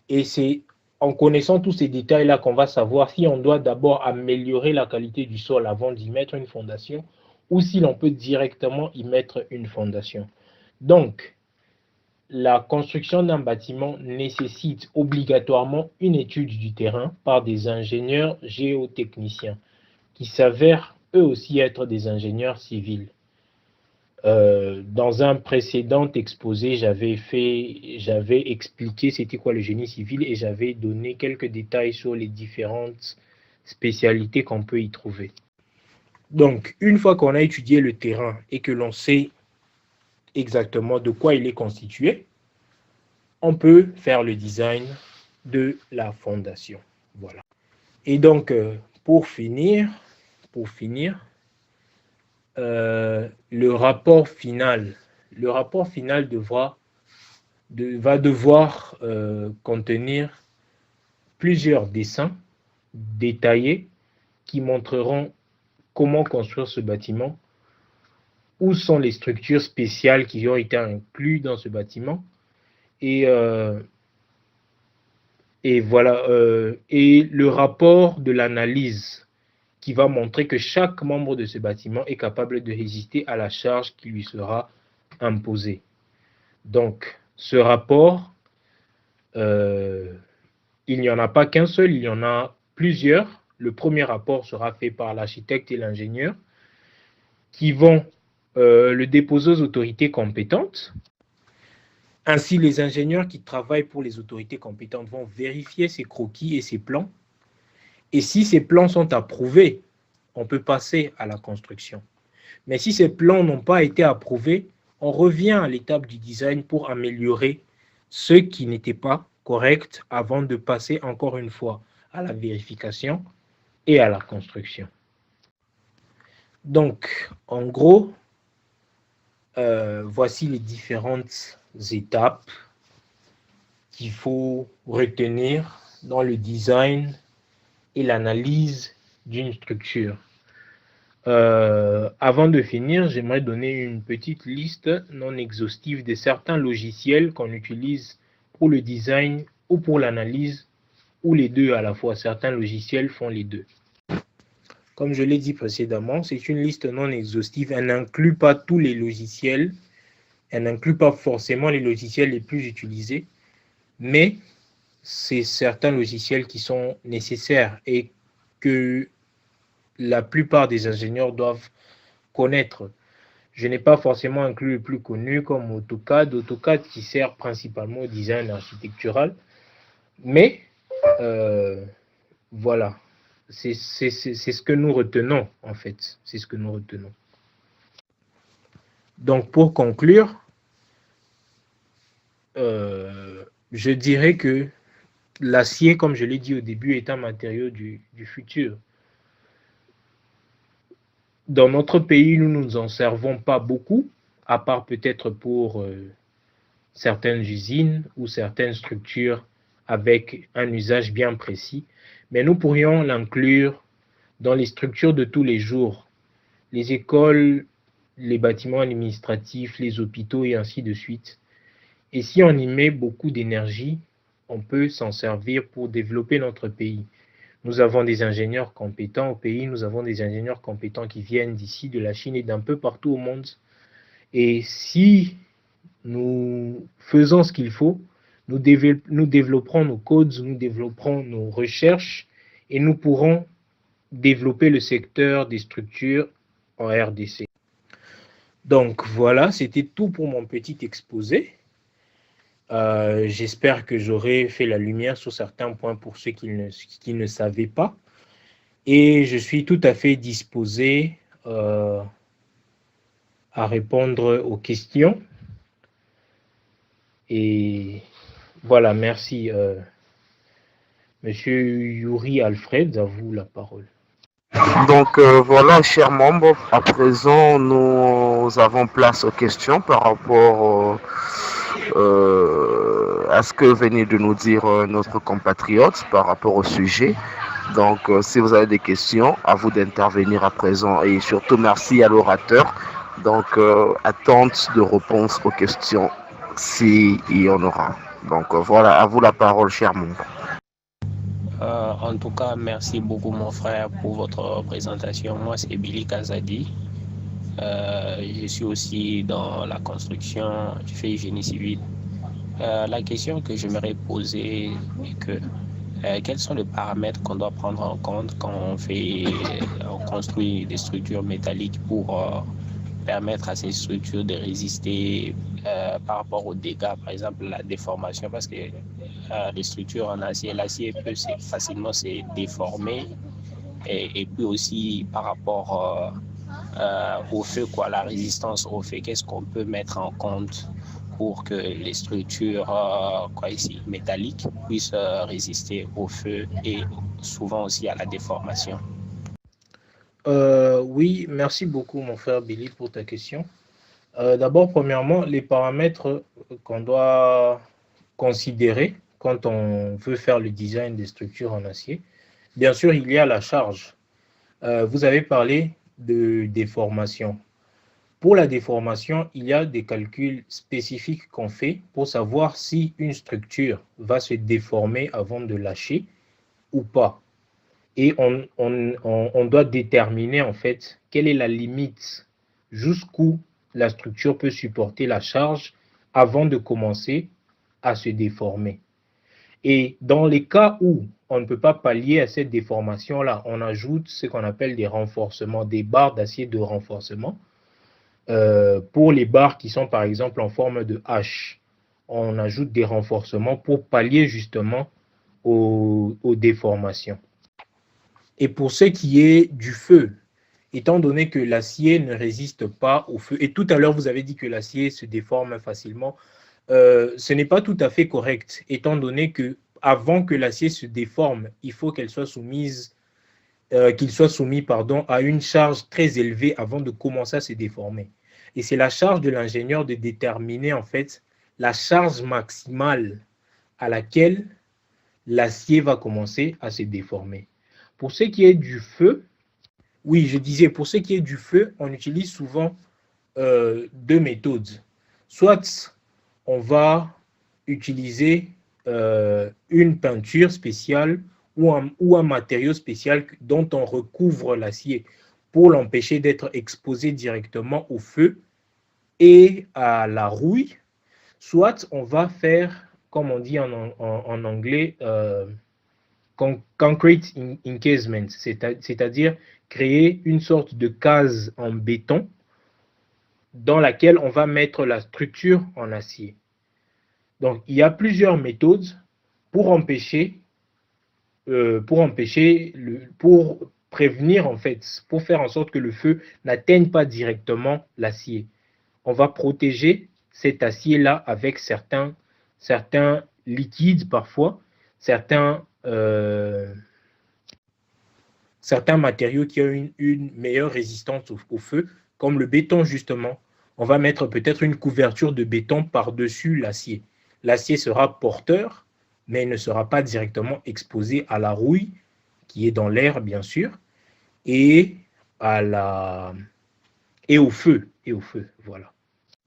Et c'est en connaissant tous ces détails-là qu'on va savoir si on doit d'abord améliorer la qualité du sol avant d'y mettre une fondation ou si l'on peut directement y mettre une fondation. Donc, la construction d'un bâtiment nécessite obligatoirement une étude du terrain par des ingénieurs géotechniciens qui s'avèrent eux aussi être des ingénieurs civils. Dans un précédent exposé, j'avais expliqué c'était quoi le génie civil et j'avais donné quelques détails sur les différentes spécialités qu'on peut y trouver. Donc, une fois qu'on a étudié le terrain et que l'on sait exactement de quoi il est constitué, on peut faire le design de la fondation. Voilà. Et donc, pour finir, le rapport final va devoir contenir plusieurs dessins détaillés qui montreront comment construire ce bâtiment, où sont les structures spéciales qui ont été incluses dans ce bâtiment, et voilà, et le rapport de l'analyse qui va montrer que chaque membre de ce bâtiment est capable de résister à la charge qui lui sera imposée. Donc, ce rapport, il n'y en a pas qu'un seul, il y en a plusieurs. Le premier rapport sera fait par l'architecte et l'ingénieur qui vont le déposer aux autorités compétentes. Ainsi, les ingénieurs qui travaillent pour les autorités compétentes vont vérifier ces croquis et ces plans. Et si ces plans sont approuvés, on peut passer à la construction. Mais si ces plans n'ont pas été approuvés, on revient à l'étape du design pour améliorer ce qui n'était pas correct avant de passer encore une fois à la vérification et à la construction. Donc, en gros, voici les différentes étapes qu'il faut retenir dans le design et l'analyse d'une structure. Avant de finir, j'aimerais donner une petite liste non exhaustive de certains logiciels qu'on utilise pour le design ou pour l'analyse, ou les deux à la fois. Certains logiciels font les deux. Comme je l'ai dit précédemment, c'est une liste non exhaustive. Elle n'inclut pas tous les logiciels. Elle n'inclut pas forcément les logiciels les plus utilisés. Mais c'est certains logiciels qui sont nécessaires et que la plupart des ingénieurs doivent connaître. Je n'ai pas forcément inclus les plus connus comme AutoCAD. AutoCAD qui sert principalement au design architectural. Mais Voilà. C'est ce que nous retenons, en fait. C'est ce que nous retenons. Donc, pour conclure, je dirais que l'acier, comme je l'ai dit au début, est un matériau du futur. Dans notre pays, nous ne nous en servons pas beaucoup, à part peut-être pour certaines usines ou certaines structures avec un usage bien précis. Mais nous pourrions l'inclure dans les structures de tous les jours, les écoles, les bâtiments administratifs, les hôpitaux et ainsi de suite. Et si on y met beaucoup d'énergie, on peut s'en servir pour développer notre pays. Nous avons des ingénieurs compétents au pays, nous avons des ingénieurs compétents qui viennent d'ici, de la Chine et d'un peu partout au monde. Et si nous faisons ce qu'il faut, nous développerons nos codes, nous développerons nos recherches et nous pourrons développer le secteur des structures en RDC. Donc voilà, c'était tout pour mon petit exposé. J'espère que j'aurai fait la lumière sur certains points pour ceux qui ne savaient pas. Et je suis tout à fait disposé à répondre aux questions. Et voilà, merci. Monsieur Yuri Alfred, à vous la parole. Donc voilà, chers membres, à présent, nous avons place aux questions par rapport à ce que venait de nous dire notre compatriote par rapport au sujet. Donc, si vous avez des questions, à vous d'intervenir à présent. Et surtout, merci à l'orateur. Donc, attente de réponse aux questions, s'il y en aura. Donc, voilà, à vous la parole, cher membre. En tout cas, merci beaucoup, mon frère, pour votre présentation. Moi, c'est Billy Kazadi. Je suis aussi dans la construction, je fais génie civil. La question que j'aimerais poser est que quels sont les paramètres qu'on doit prendre en compte quand on construit des structures métalliques pour permettre à ces structures de résister par rapport aux dégâts, par exemple la déformation, parce que les structures en acier, l'acier peut facilement se déformer et puis aussi par rapport au feu, quoi, la résistance au feu, qu'est-ce qu'on peut mettre en compte pour que les structures métalliques puissent résister au feu et souvent aussi à la déformation. Oui, merci beaucoup, mon frère Billy, pour ta question. D'abord, premièrement, les paramètres qu'on doit considérer quand on veut faire le design des structures en acier. Bien sûr, il y a la charge. Vous avez parlé de déformation. Pour la déformation, il y a des calculs spécifiques qu'on fait pour savoir si une structure va se déformer avant de lâcher ou pas. Et on doit déterminer en fait quelle est la limite jusqu'où la structure peut supporter la charge avant de commencer à se déformer. Et dans les cas où on ne peut pas pallier à cette déformation-là, on ajoute ce qu'on appelle des renforcements, des barres d'acier de renforcement. Pour les barres qui sont par exemple en forme de H, on ajoute des renforcements pour pallier justement aux déformations. Et pour ce qui est du feu, étant donné que l'acier ne résiste pas au feu, et tout à l'heure vous avez dit que l'acier se déforme facilement, ce n'est pas tout à fait correct, étant donné que avant que l'acier se déforme, il faut qu'il soit soumis à une charge très élevée avant de commencer à se déformer. Et c'est la charge de l'ingénieur de déterminer en fait la charge maximale à laquelle l'acier va commencer à se déformer. Pour ce qui est du feu, oui, je disais, pour ce qui est du feu, on utilise souvent deux méthodes. Soit on va utiliser une peinture spéciale ou un matériau spécial dont on recouvre l'acier pour l'empêcher d'être exposé directement au feu et à la rouille. Soit on va faire, comme on dit en anglais, concrete encasement, c'est-à-dire créer une sorte de case en béton dans laquelle on va mettre la structure en acier. Donc, il y a plusieurs méthodes pour empêcher pour empêcher, pour prévenir en fait, pour faire en sorte que le feu n'atteigne pas directement l'acier. On va protéger cet acier-là avec certains liquides parfois, certains matériaux qui ont une meilleure résistance au feu, comme le béton justement. On va mettre peut-être une couverture de béton par-dessus l'acier. L'acier sera porteur, mais il ne sera pas directement exposé à la rouille qui est dans l'air, bien sûr, et au feu, voilà.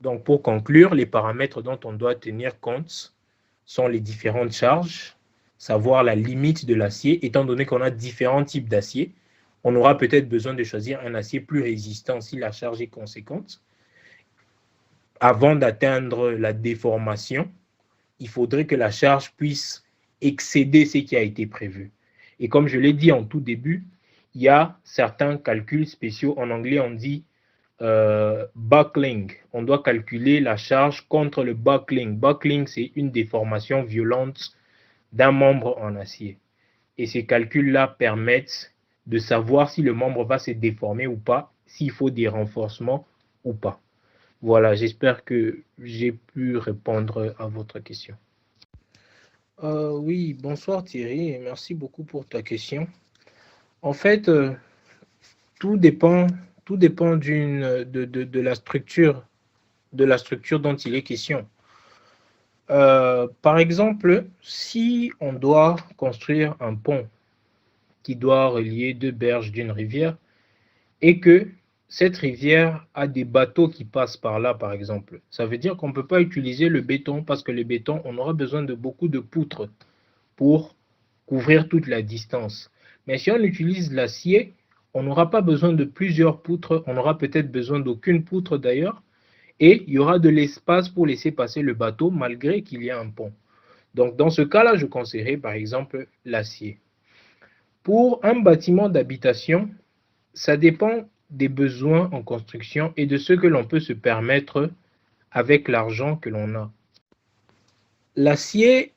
Donc, pour conclure, les paramètres dont on doit tenir compte sont les différentes charges, savoir la limite de l'acier, étant donné qu'on a différents types d'acier. On aura peut-être besoin de choisir un acier plus résistant si la charge est conséquente. Avant d'atteindre la déformation, il faudrait que la charge puisse excéder ce qui a été prévu. Et comme je l'ai dit en tout début, il y a certains calculs spéciaux. En anglais, on dit buckling. On doit calculer la charge contre le buckling. Buckling, c'est une déformation violente d'un membre en acier. Et ces calculs-là permettent de savoir si le membre va se déformer ou pas, s'il faut des renforcements ou pas. Voilà, j'espère que j'ai pu répondre à votre question. Oui, bonsoir Thierry, et merci beaucoup pour ta question. En fait, tout dépend de la structure dont il est question. Par exemple, si on doit construire un pont qui doit relier deux berges d'une rivière et que cette rivière a des bateaux qui passent par là, par exemple, ça veut dire qu'on ne peut pas utiliser le béton parce que le béton, on aura besoin de beaucoup de poutres pour couvrir toute la distance. Mais si on utilise l'acier, on n'aura pas besoin de plusieurs poutres, on n'aura peut-être besoin d'aucune poutre d'ailleurs, et il y aura de l'espace pour laisser passer le bateau malgré qu'il y ait un pont. Donc dans ce cas-là, je conseillerais par exemple l'acier. Pour un bâtiment d'habitation, ça dépend des besoins en construction et de ce que l'on peut se permettre avec l'argent que l'on a. L'acier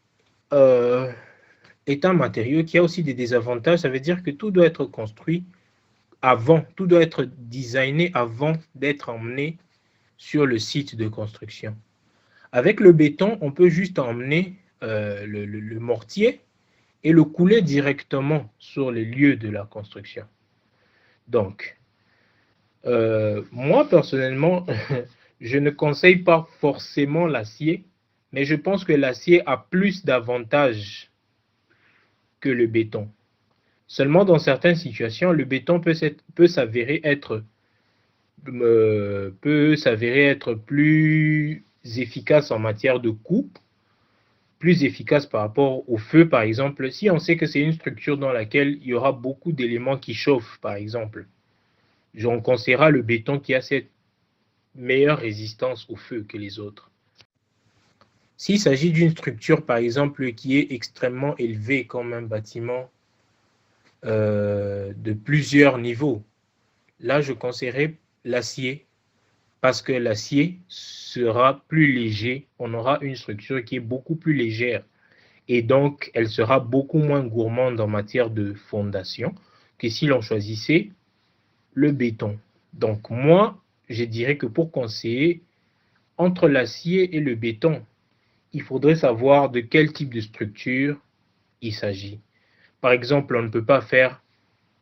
est un matériau qui a aussi des désavantages. Ça veut dire que tout doit être construit avant, tout doit être designé avant d'être emmené sur le site de construction. Avec le béton, on peut juste emmener le mortier et le couler directement sur les lieux de la construction. Donc, moi personnellement, je ne conseille pas forcément l'acier, mais je pense que l'acier a plus d'avantages que le béton. Seulement dans certaines situations, le béton peut s'avérer être plus efficace en matière de coupe, plus efficace par rapport au feu, par exemple. Si on sait que c'est une structure dans laquelle il y aura beaucoup d'éléments qui chauffent, par exemple, on conseillera le béton qui a cette meilleure résistance au feu que les autres. S'il s'agit d'une structure, par exemple, qui est extrêmement élevée, comme un bâtiment de plusieurs niveaux, là, je conseillerais l'acier, parce que l'acier sera plus léger, on aura une structure qui est beaucoup plus légère, et donc elle sera beaucoup moins gourmande en matière de fondation que si l'on choisissait le béton. Donc moi, je dirais que pour conseiller, entre l'acier et le béton, il faudrait savoir de quel type de structure il s'agit. Par exemple, on ne peut pas faire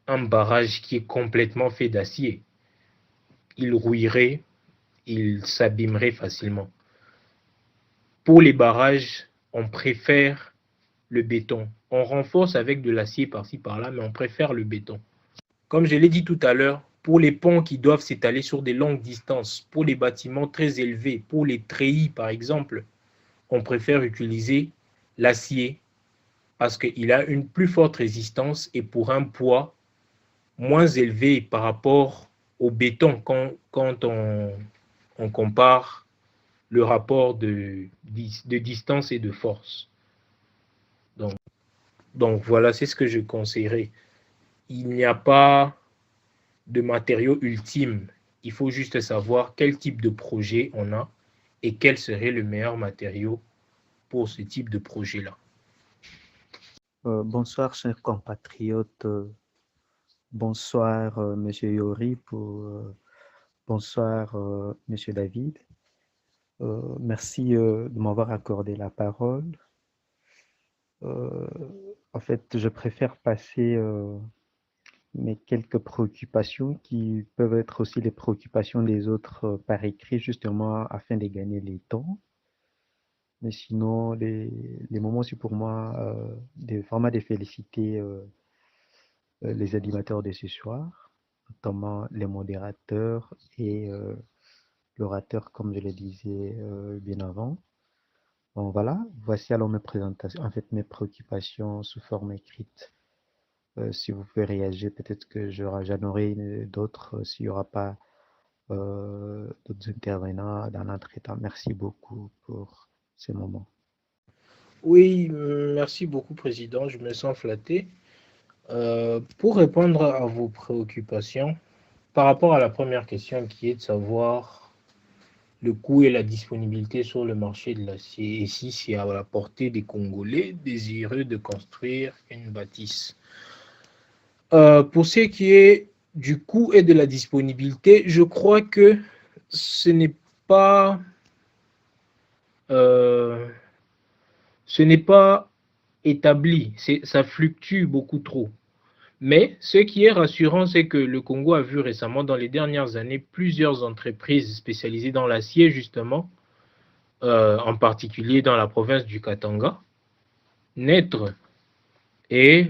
un barrage qui est complètement fait d'acier. Il rouillerait, il s'abîmerait facilement. Pour les barrages, on préfère le béton. On renforce avec de l'acier par-ci par-là, mais on préfère le béton. Comme je l'ai dit tout à l'heure, pour les ponts qui doivent s'étaler sur des longues distances, pour les bâtiments très élevés, pour les treillis par exemple, on préfère utiliser l'acier parce qu'il a une plus forte résistance et pour un poids moins élevé par rapport au béton quand on compare le rapport de distance et de force. Donc voilà, c'est ce que je conseillerais. Il n'y a pas de matériau ultime. Il faut juste savoir quel type de projet on a et quel serait le meilleur matériau pour ce type de projet-là. Bonsoir, chers compatriotes. Bonsoir, Monsieur Yori. Bonsoir, Monsieur David. Merci de m'avoir accordé la parole. En fait, je préfère passer mes quelques préoccupations qui peuvent être aussi les préoccupations des autres par écrit, justement, afin de gagner le temps. Mais sinon, les moments, c'est pour moi vraiment de féliciter les animateurs de ce soir, notamment les modérateurs et l'orateur, comme je le disais bien avant. Bon, voilà, voici alors mes présentations, en fait mes préoccupations sous forme écrite. Si vous pouvez réagir, peut-être que j'en aurai d'autres s'il n'y aura pas d'autres intervenants dans l'entretien. Merci beaucoup pour ces moments. Oui, merci beaucoup, Président. Je me sens flatté. Pour répondre à vos préoccupations, par rapport à la première question qui est de savoir le coût et la disponibilité sur le marché de l'acier, et si c'est à la portée des Congolais désireux de construire une bâtisse. Pour ce qui est du coût et de la disponibilité, je crois que ce n'est pas établi, ça fluctue beaucoup trop. Mais ce qui est rassurant, c'est que le Congo a vu récemment, dans les dernières années, plusieurs entreprises spécialisées dans l'acier, justement, en particulier dans la province du Katanga, naître. Et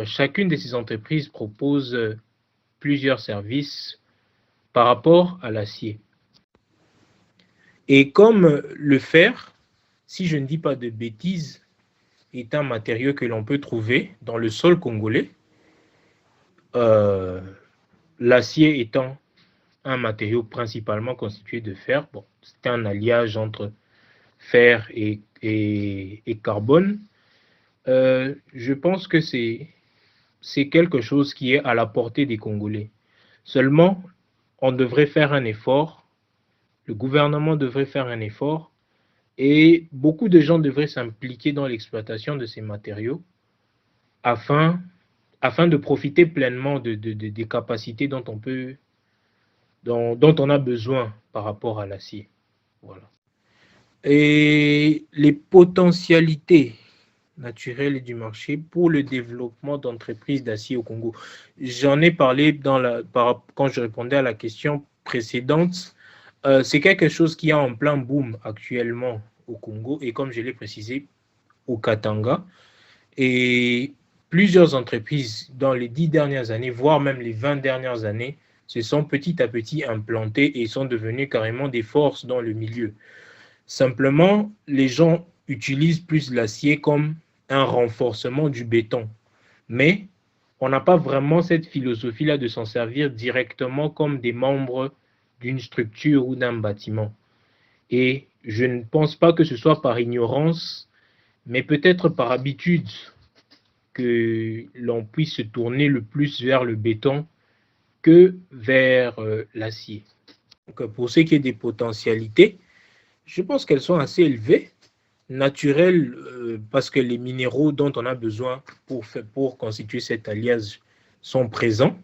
chacune de ces entreprises propose plusieurs services par rapport à l'acier. Et comme le fer, si je ne dis pas de bêtises, est un matériau que l'on peut trouver dans le sol congolais, l'acier étant un matériau principalement constitué de fer, bon, c'est un alliage entre fer et carbone. Je pense que c'est quelque chose qui est à la portée des Congolais. Seulement, on devrait faire un effort, le gouvernement devrait faire un effort, et beaucoup de gens devraient s'impliquer dans l'exploitation de ces matériaux afin de profiter pleinement des capacités dont on a besoin par rapport à l'acier. Voilà. Et les potentialités naturelles du marché pour le développement d'entreprises d'acier au Congo. J'en ai parlé quand je répondais à la question précédente. C'est quelque chose qui est en plein boom actuellement au Congo et, comme je l'ai précisé, au Katanga. Et plusieurs entreprises dans les 10 dernières années, voire même les 20 dernières années, se sont petit à petit implantées et sont devenues carrément des forces dans le milieu. Simplement, les gens utilisent plus l'acier comme un renforcement du béton. Mais on n'a pas vraiment cette philosophie-là de s'en servir directement comme des membres d'une structure ou d'un bâtiment. Et je ne pense pas que ce soit par ignorance, mais peut-être par habitude que l'on puisse se tourner le plus vers le béton que vers l'acier. Donc, pour ce qui est des potentialités, je pense qu'elles sont assez élevées, naturelles, parce que les minéraux dont on a besoin pour constituer cet alliage sont présents.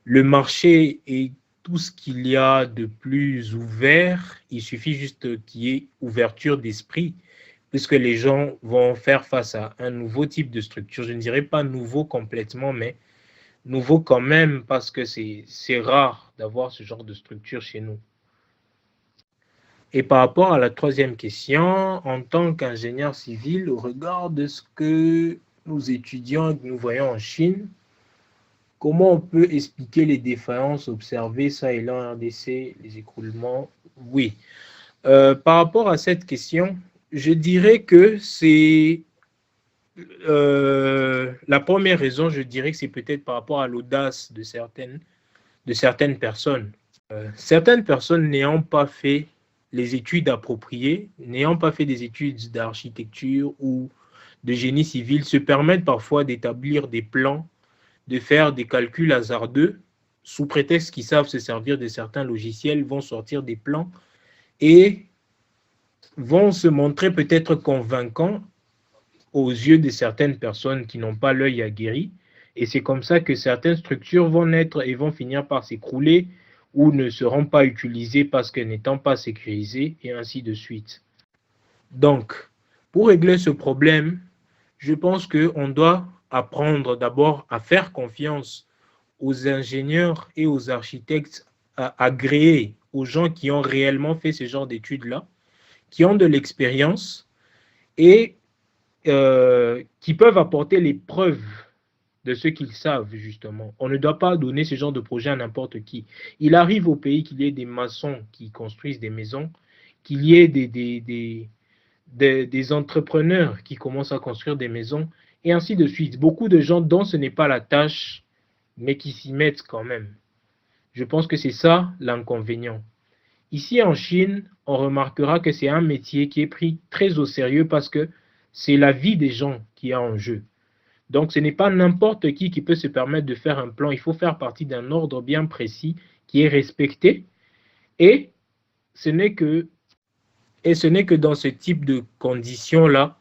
Le marché est tout ce qu'il y a de plus ouvert. Il suffit juste qu'il y ait ouverture d'esprit, puisque les gens vont faire face à un nouveau type de structure. Je ne dirais pas nouveau complètement, mais nouveau quand même, parce que c'est rare d'avoir ce genre de structure chez nous. Et par rapport à la troisième question, en tant qu'ingénieur civil, au regard de ce que nous étudions et que nous voyons en Chine, comment on peut expliquer les défaillances observées ça et là en RDC, les écroulements? Oui. Par rapport à cette question, je dirais que c'est la première raison, je dirais que c'est peut-être par rapport à l'audace de certaines personnes. Certaines personnes n'ayant pas fait les études appropriées, n'ayant pas fait des études d'architecture ou de génie civil, se permettent parfois d'établir des plans, de faire des calculs hasardeux, sous prétexte qu'ils savent se servir de certains logiciels, vont sortir des plans et vont se montrer peut-être convaincants aux yeux de certaines personnes qui n'ont pas l'œil aguerri. Et c'est comme ça que certaines structures vont naître et vont finir par s'écrouler ou ne seront pas utilisées parce qu'elles n'étant pas sécurisées et ainsi de suite. Donc, pour régler ce problème, je pense qu'on doit apprendre d'abord à faire confiance aux ingénieurs et aux architectes agréés, aux gens qui ont réellement fait ce genre d'études-là, qui ont de l'expérience et qui peuvent apporter les preuves de ce qu'ils savent, justement. On ne doit pas donner ce genre de projet à n'importe qui. Il arrive au pays qu'il y ait des maçons qui construisent des maisons, qu'il y ait des entrepreneurs qui commencent à construire des maisons, et ainsi de suite. Beaucoup de gens dont ce n'est pas la tâche, mais qui s'y mettent quand même. Je pense que c'est ça l'inconvénient. Ici en Chine, on remarquera que c'est un métier qui est pris très au sérieux parce que c'est la vie des gens qui est en jeu. Donc ce n'est pas n'importe qui peut se permettre de faire un plan. Il faut faire partie d'un ordre bien précis qui est respecté. Et ce n'est que dans ce type de conditions-là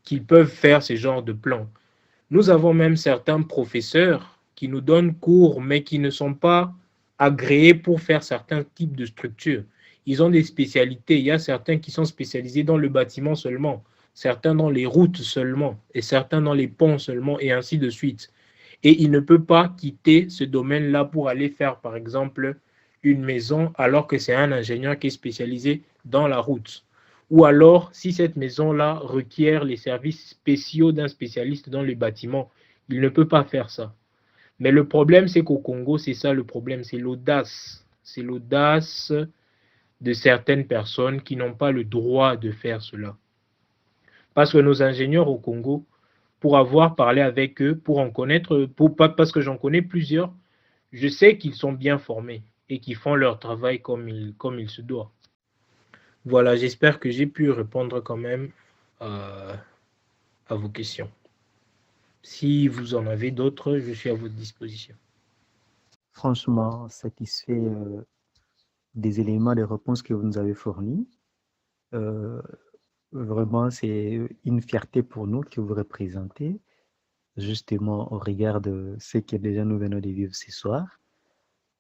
qu'ils peuvent faire ce genre de plan. Nous avons même certains professeurs qui nous donnent cours, mais qui ne sont pas agréés pour faire certains types de structures. Ils ont des spécialités. Il y a certains qui sont spécialisés dans le bâtiment seulement, certains dans les routes seulement, et certains dans les ponts seulement, et ainsi de suite. Et il ne peut pas quitter ce domaine-là pour aller faire, par exemple, une maison, alors que c'est un ingénieur qui est spécialisé dans la route. Ou alors, si cette maison-là requiert les services spéciaux d'un spécialiste dans les bâtiments, il ne peut pas faire ça. Mais le problème, c'est qu'au Congo, c'est ça le problème, c'est l'audace. C'est l'audace de certaines personnes qui n'ont pas le droit de faire cela. Parce que nos ingénieurs au Congo, pour avoir parlé avec eux, pour en connaître, parce que j'en connais plusieurs, je sais qu'ils sont bien formés et qu'ils font leur travail comme il se doit. Voilà, j'espère que j'ai pu répondre quand même à vos questions. Si vous en avez d'autres, je suis à votre disposition. Franchement, satisfait des éléments de réponse que vous nous avez fournis. Vraiment, c'est une fierté pour nous que vous représentez, justement au regard de ce que déjà nous venons de vivre ce soir.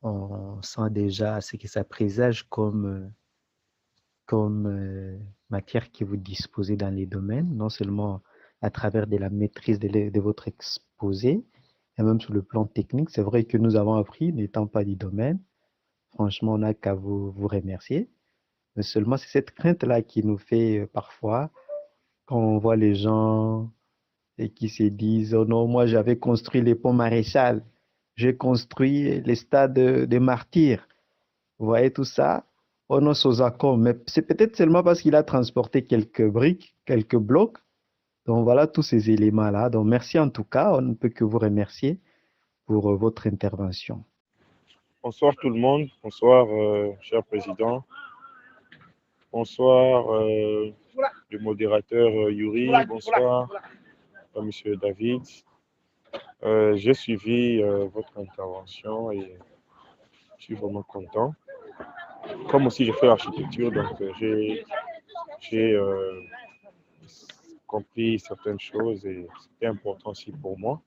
On sent déjà ce que ça présage comme matière que vous disposez dans les domaines, non seulement à travers de la maîtrise de votre exposé, et même sur le plan technique. C'est vrai que nous avons appris, n'étant pas du domaine. Franchement, on n'a qu'à vous remercier. Mais seulement, c'est cette crainte-là qui nous fait parfois, quand on voit les gens et qui se disent « Oh non, moi j'avais construit les ponts Maréchal, j'ai construit les stades des martyrs. » Vous voyez tout ça? Oh non, Sozacom. Mais c'est peut-être seulement parce qu'il a transporté quelques briques, quelques blocs. Donc voilà tous ces éléments-là. Donc merci en tout cas, on ne peut que vous remercier pour votre intervention. Bonsoir tout le monde, bonsoir cher président, bonsoir le modérateur Yuri, bonsoir monsieur David. J'ai suivi votre intervention et je suis vraiment content. Comme aussi j'ai fait l'architecture, donc j'ai compris certaines choses et c'était important aussi pour moi.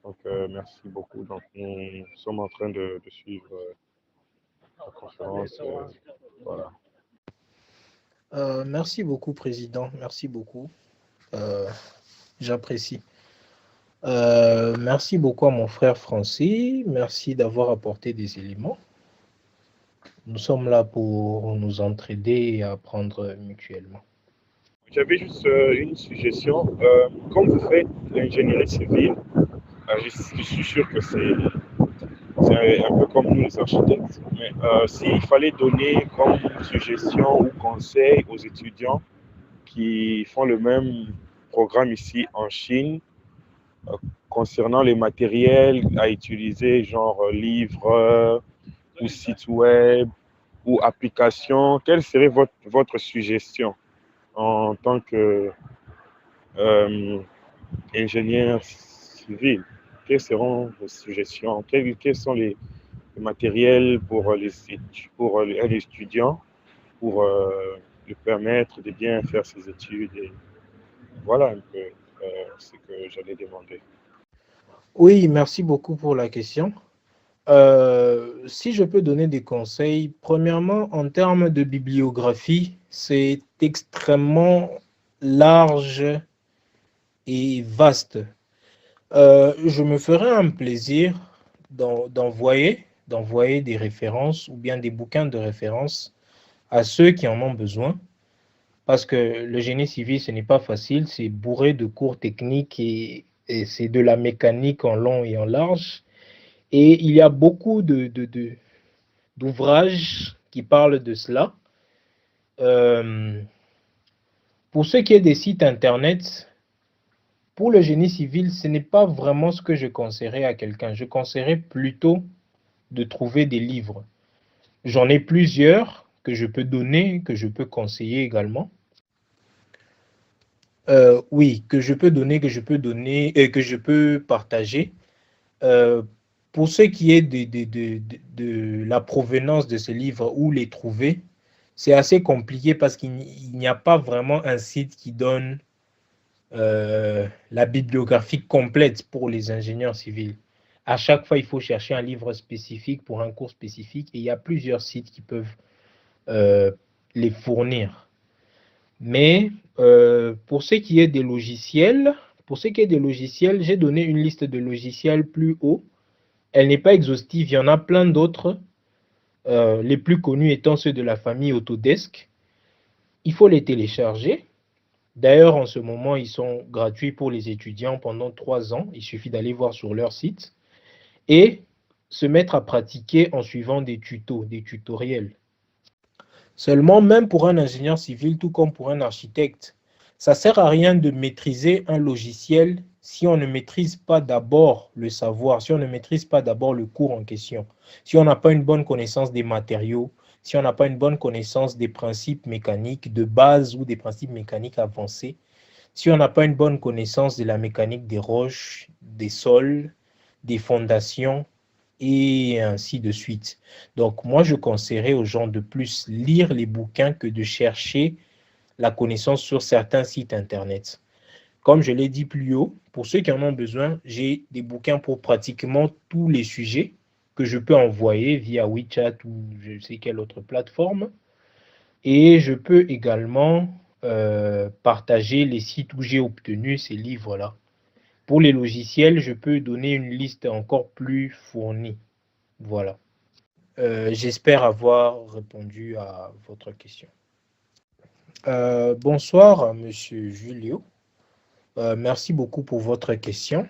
Donc, merci beaucoup. Donc, nous sommes en train de suivre la conférence. Voilà. Merci beaucoup, Président. Merci beaucoup. J'apprécie. Merci beaucoup à mon frère Francis. Merci d'avoir apporté des éléments. Nous sommes là pour nous entraider et apprendre mutuellement. J'avais juste une suggestion. Comme vous faites l'ingénierie civile, je suis sûr que c'est un peu comme nous les architectes, mais s'il fallait donner comme suggestion ou conseil aux étudiants qui font le même programme ici en Chine, concernant les matériels à utiliser, genre livres ou site web ou applications, quelle serait votre suggestion en tant que ingénieur civil? Quelles seront vos suggestions? Quels sont les matériels pour un étudiant pour lui permettre de bien faire ses études Voilà un peu ce que j'allais demander. Oui, merci beaucoup pour la question. Si je peux donner des conseils, premièrement, en termes de bibliographie, c'est extrêmement large et vaste. Je me ferai un plaisir d'envoyer des références ou bien des bouquins de référence à ceux qui en ont besoin, parce que le génie civil, ce n'est pas facile, c'est bourré de cours techniques et c'est de la mécanique en long et en large. Et il y a beaucoup d'ouvrages qui parlent de cela. Euh, pour ce qui est des sites internet, pour le génie civil, ce n'est pas vraiment ce que je conseillerais à quelqu'un. Je conseillerais plutôt de trouver des livres. J'en ai plusieurs que je peux donner, que je peux conseiller également. Oui, que je peux partager. Euh, pour ce qui est de la provenance de ces livres, où les trouver, c'est assez compliqué parce qu'il n'y a pas vraiment un site qui donne la bibliographie complète pour les ingénieurs civils. À chaque fois, il faut chercher un livre spécifique pour un cours spécifique et il y a plusieurs sites qui peuvent euh, les fournir. Mais pour ce qui est des logiciels, j'ai donné une liste de logiciels plus haut. Elle n'est pas exhaustive, il y en a plein d'autres, les plus connus étant ceux de la famille Autodesk. Il faut les télécharger. D'ailleurs, en ce moment, ils sont gratuits pour les étudiants pendant 3 ans. Il suffit d'aller voir sur leur site et se mettre à pratiquer en suivant des tutos, des tutoriels. Seulement, même pour un ingénieur civil, tout comme pour un architecte, ça ne sert à rien de maîtriser un logiciel si on ne maîtrise pas d'abord le savoir, si on ne maîtrise pas d'abord le cours en question, si on n'a pas une bonne connaissance des matériaux, si on n'a pas une bonne connaissance des principes mécaniques de base ou des principes mécaniques avancés, si on n'a pas une bonne connaissance de la mécanique des roches, des sols, des fondations, et ainsi de suite. Donc, moi, je conseillerais aux gens de plus lire les bouquins que de chercher la connaissance sur certains sites Internet. Comme je l'ai dit plus haut, pour ceux qui en ont besoin, j'ai des bouquins pour pratiquement tous les sujets que je peux envoyer via WeChat ou je sais quelle autre plateforme. Et je peux également partager les sites où j'ai obtenu ces livres-là. Pour les logiciels, je peux donner une liste encore plus fournie. Voilà. J'espère avoir répondu à votre question. Bonsoir, Monsieur Julio. Merci beaucoup pour votre question.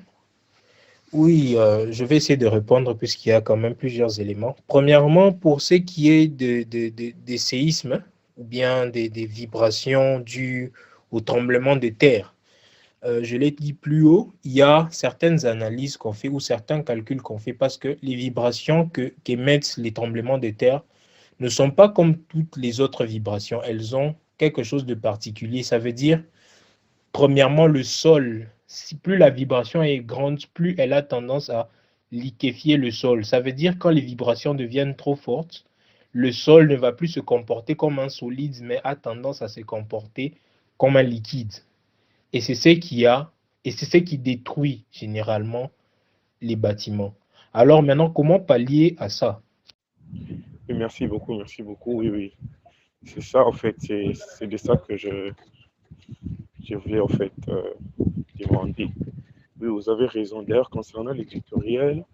Oui, je vais essayer de répondre puisqu'il y a quand même plusieurs éléments. Premièrement, pour ce qui est des séismes ou bien des vibrations dues au tremblement de terre, je l'ai dit plus haut, il y a certaines analyses qu'on fait ou certains calculs qu'on fait parce que les vibrations qu'émettent les tremblements de terre ne sont pas comme toutes les autres vibrations. Elles ont quelque chose de particulier. Ça veut dire, premièrement, le sol. Si plus la vibration est grande, plus elle a tendance à liquéfier le sol. Ça veut dire quand les vibrations deviennent trop fortes, le sol ne va plus se comporter comme un solide, mais a tendance à se comporter comme un liquide. Et c'est ce qui détruit généralement les bâtiments. Alors maintenant, comment pallier à ça? Et merci beaucoup, merci beaucoup. Oui, oui. C'est ça, en fait, c'est de ça que je voulais, en fait, demander. Oui, vous avez raison. D'ailleurs, concernant les tutoriels,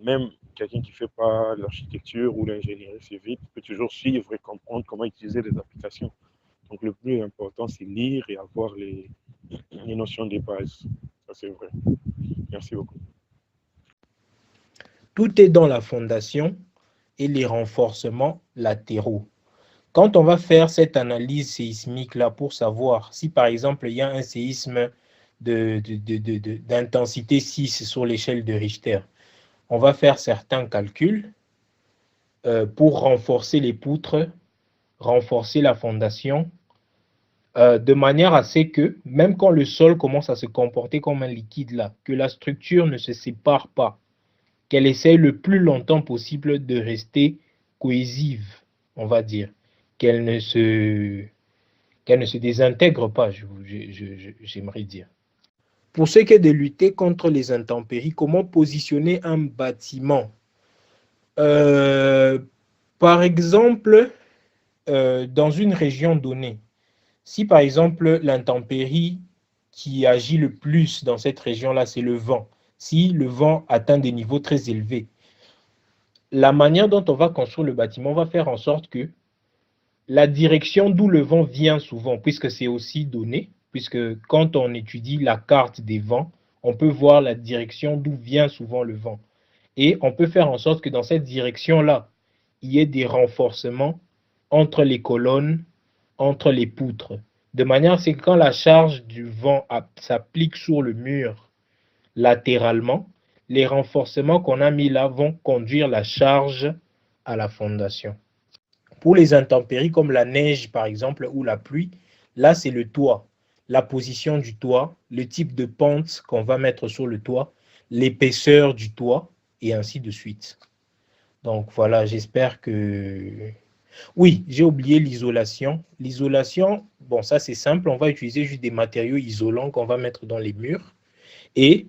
même quelqu'un qui ne fait pas l'architecture ou l'ingénierie civile peut toujours suivre et comprendre comment utiliser les applications. Donc, le plus important, c'est lire et avoir les notions de base. Ça, c'est vrai. Merci beaucoup. Tout est dans la fondation et les renforcements latéraux. Quand on va faire cette analyse séismique-là pour savoir si, par exemple, il y a un séisme d'intensité 6 sur l'échelle de Richter, on va faire certains calculs pour renforcer les poutres, renforcer la fondation, de manière à ce que, même quand le sol commence à se comporter comme un liquide là, que la structure ne se sépare pas, qu'elle essaye le plus longtemps possible de rester cohésive, on va dire, qu'elle ne se qu'elle ne se désintègre pas, j'aimerais dire. Pour ce qui est de lutter contre les intempéries, comment positionner un bâtiment? Par exemple, dans une région donnée, si par exemple l'intempérie qui agit le plus dans cette région-là, c'est le vent, si le vent atteint des niveaux très élevés, la manière dont on va construire le bâtiment va faire en sorte que la direction d'où le vent vient souvent, puisque c'est aussi donné, puisque quand on étudie la carte des vents, on peut voir la direction d'où vient souvent le vent. Et on peut faire en sorte que dans cette direction-là, il y ait des renforcements entre les colonnes, entre les poutres. De manière à ce que quand la charge du vent s'applique sur le mur latéralement, les renforcements qu'on a mis là vont conduire la charge à la fondation. Pour les intempéries comme la neige par exemple ou la pluie, là c'est le toit, la position du toit, le type de pente qu'on va mettre sur le toit, l'épaisseur du toit et ainsi de suite. Donc voilà, j'espère que... Oui, j'ai oublié l'isolation. L'isolation, bon ça c'est simple, on va utiliser juste des matériaux isolants qu'on va mettre dans les murs et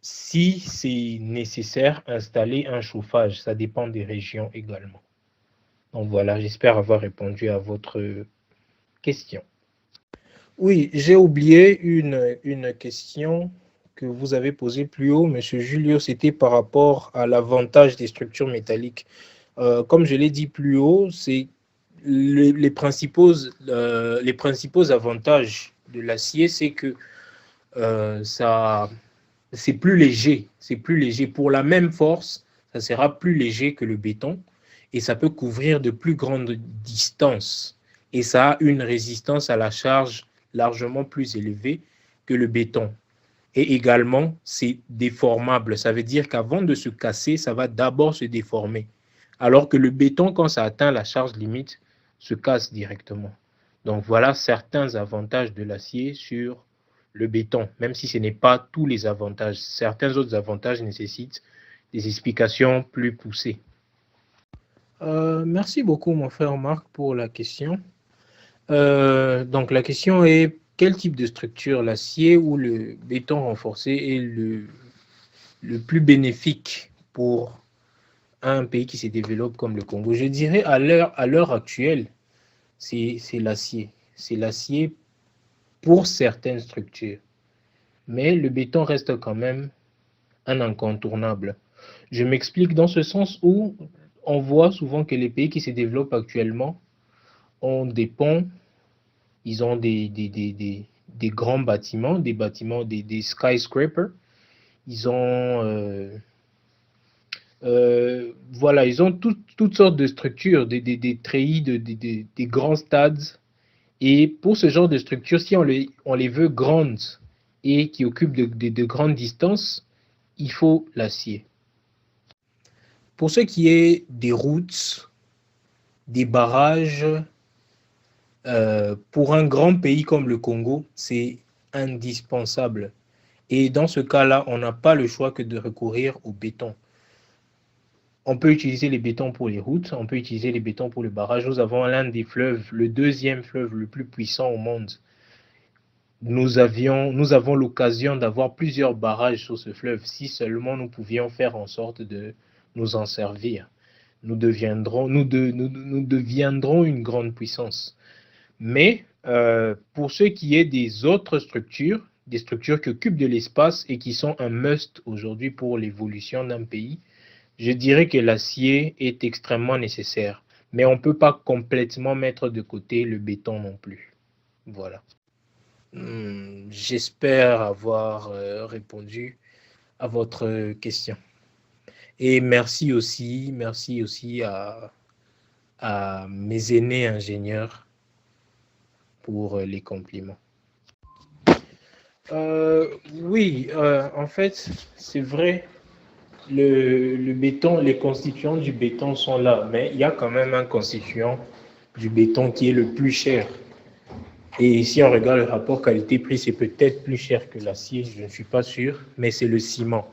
si c'est nécessaire, installer un chauffage, ça dépend des régions également. Donc voilà, j'espère avoir répondu à votre question. Oui, j'ai oublié une question que vous avez posée plus haut, Monsieur Julio, c'était par rapport à l'avantage des structures métalliques. Comme je l'ai dit plus haut, c'est les principaux avantages de l'acier, c'est que c'est plus léger. C'est plus léger. Pour la même force, ça sera plus léger que le béton et ça peut couvrir de plus grandes distances. Et ça a une résistance à la charge largement plus élevée que le béton. Et également, c'est déformable. Ça veut dire qu'avant de se casser, ça va d'abord se déformer. Alors que le béton, quand ça atteint la charge limite, se casse directement. Donc voilà certains avantages de l'acier sur le béton, même si ce n'est pas tous les avantages. Certains autres avantages nécessitent des explications plus poussées. Merci beaucoup, mon frère Marc, pour la question. Donc la question est, quel type de structure, l'acier ou le béton renforcé, est le plus bénéfique pour un pays qui se développe comme le Congo? Je dirais à l'heure actuelle, c'est l'acier. C'est l'acier pour certaines structures. Mais le béton reste quand même un incontournable. Je m'explique dans ce sens où on voit souvent que les pays qui se développent actuellement ont des ponts, ils ont des grands bâtiments, des skyscrapers, ils ont voilà, ils ont toutes sortes de structures, des treillis, des grands stades. Et pour ce genre de structure, si on les veut grandes et qui occupent de grandes distances, il faut l'acier. Pour ce qui est des routes, des barrages, pour un grand pays comme le Congo, c'est indispensable. Et dans ce cas-là, on n'a pas le choix que de recourir au béton. On peut utiliser les bétons pour les routes, on peut utiliser les bétons pour le barrage. Nous avons l'un des fleuves, le deuxième fleuve le plus puissant au monde. Nous avons l'occasion d'avoir plusieurs barrages sur ce fleuve. Si seulement nous pouvions faire en sorte de nous en servir, nous deviendrons une grande puissance. Mais pour ce qui est des autres structures, des structures qui occupent de l'espace et qui sont un must aujourd'hui pour l'évolution d'un pays, je dirais que l'acier est extrêmement nécessaire, mais on ne peut pas complètement mettre de côté le béton non plus. Voilà. J'espère avoir répondu à votre question. Et merci aussi à mes aînés ingénieurs pour les compliments. Oui, en fait, c'est vrai. Le béton, les constituants du béton sont là, mais il y a quand même un constituant du béton qui est le plus cher. Et si on regarde le rapport qualité-prix, c'est peut-être plus cher que l'acier, je ne suis pas sûr, mais c'est le ciment.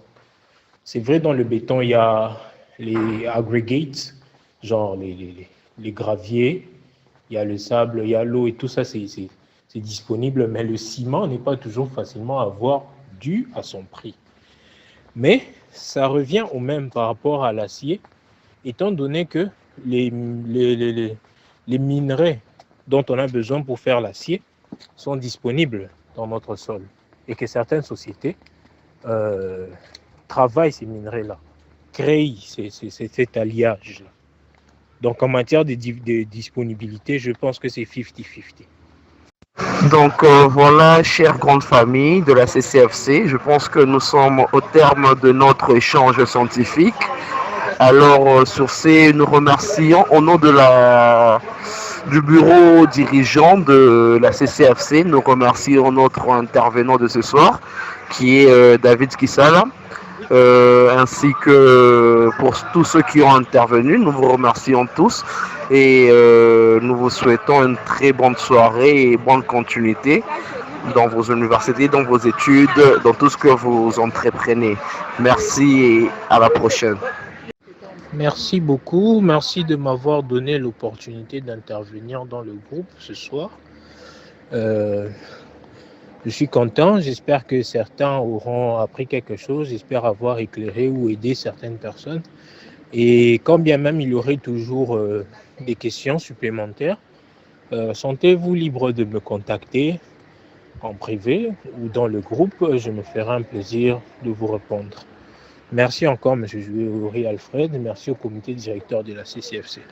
C'est vrai, dans le béton, il y a les aggregates, genre les graviers, il y a le sable, il y a l'eau et tout ça, c'est disponible, mais le ciment n'est pas toujours facilement à avoir dû à son prix. Mais ça revient au même par rapport à l'acier, étant donné que les minerais dont on a besoin pour faire l'acier sont disponibles dans notre sol et que certaines sociétés travaillent ces minerais-là, créent cet alliage-là. Donc en matière de disponibilité, je pense que c'est 50-50. Donc voilà, chère grande famille de la CCFC, je pense que nous sommes au terme de notre échange scientifique. Alors sur ces, nous remercions au nom de du bureau dirigeant de la CCFC, nous remercions notre intervenant de ce soir, qui est David Kissala, ainsi que pour tous ceux qui ont intervenu. Nous vous remercions tous et nous vous souhaitons une très bonne soirée et bonne continuité dans vos universités, dans vos études, dans tout ce que vous entreprenez. Merci et à la prochaine. Merci beaucoup. Merci de m'avoir donné l'opportunité d'intervenir dans le groupe ce soir. Je suis content. J'espère que certains auront appris quelque chose. J'espère avoir éclairé ou aidé certaines personnes. Et quand bien même il y aurait toujours des questions supplémentaires, sentez-vous libre de me contacter en privé ou dans le groupe. Je me ferai un plaisir de vous répondre. Merci encore, M. Joué Alfred. Merci au comité directeur de la CCFC.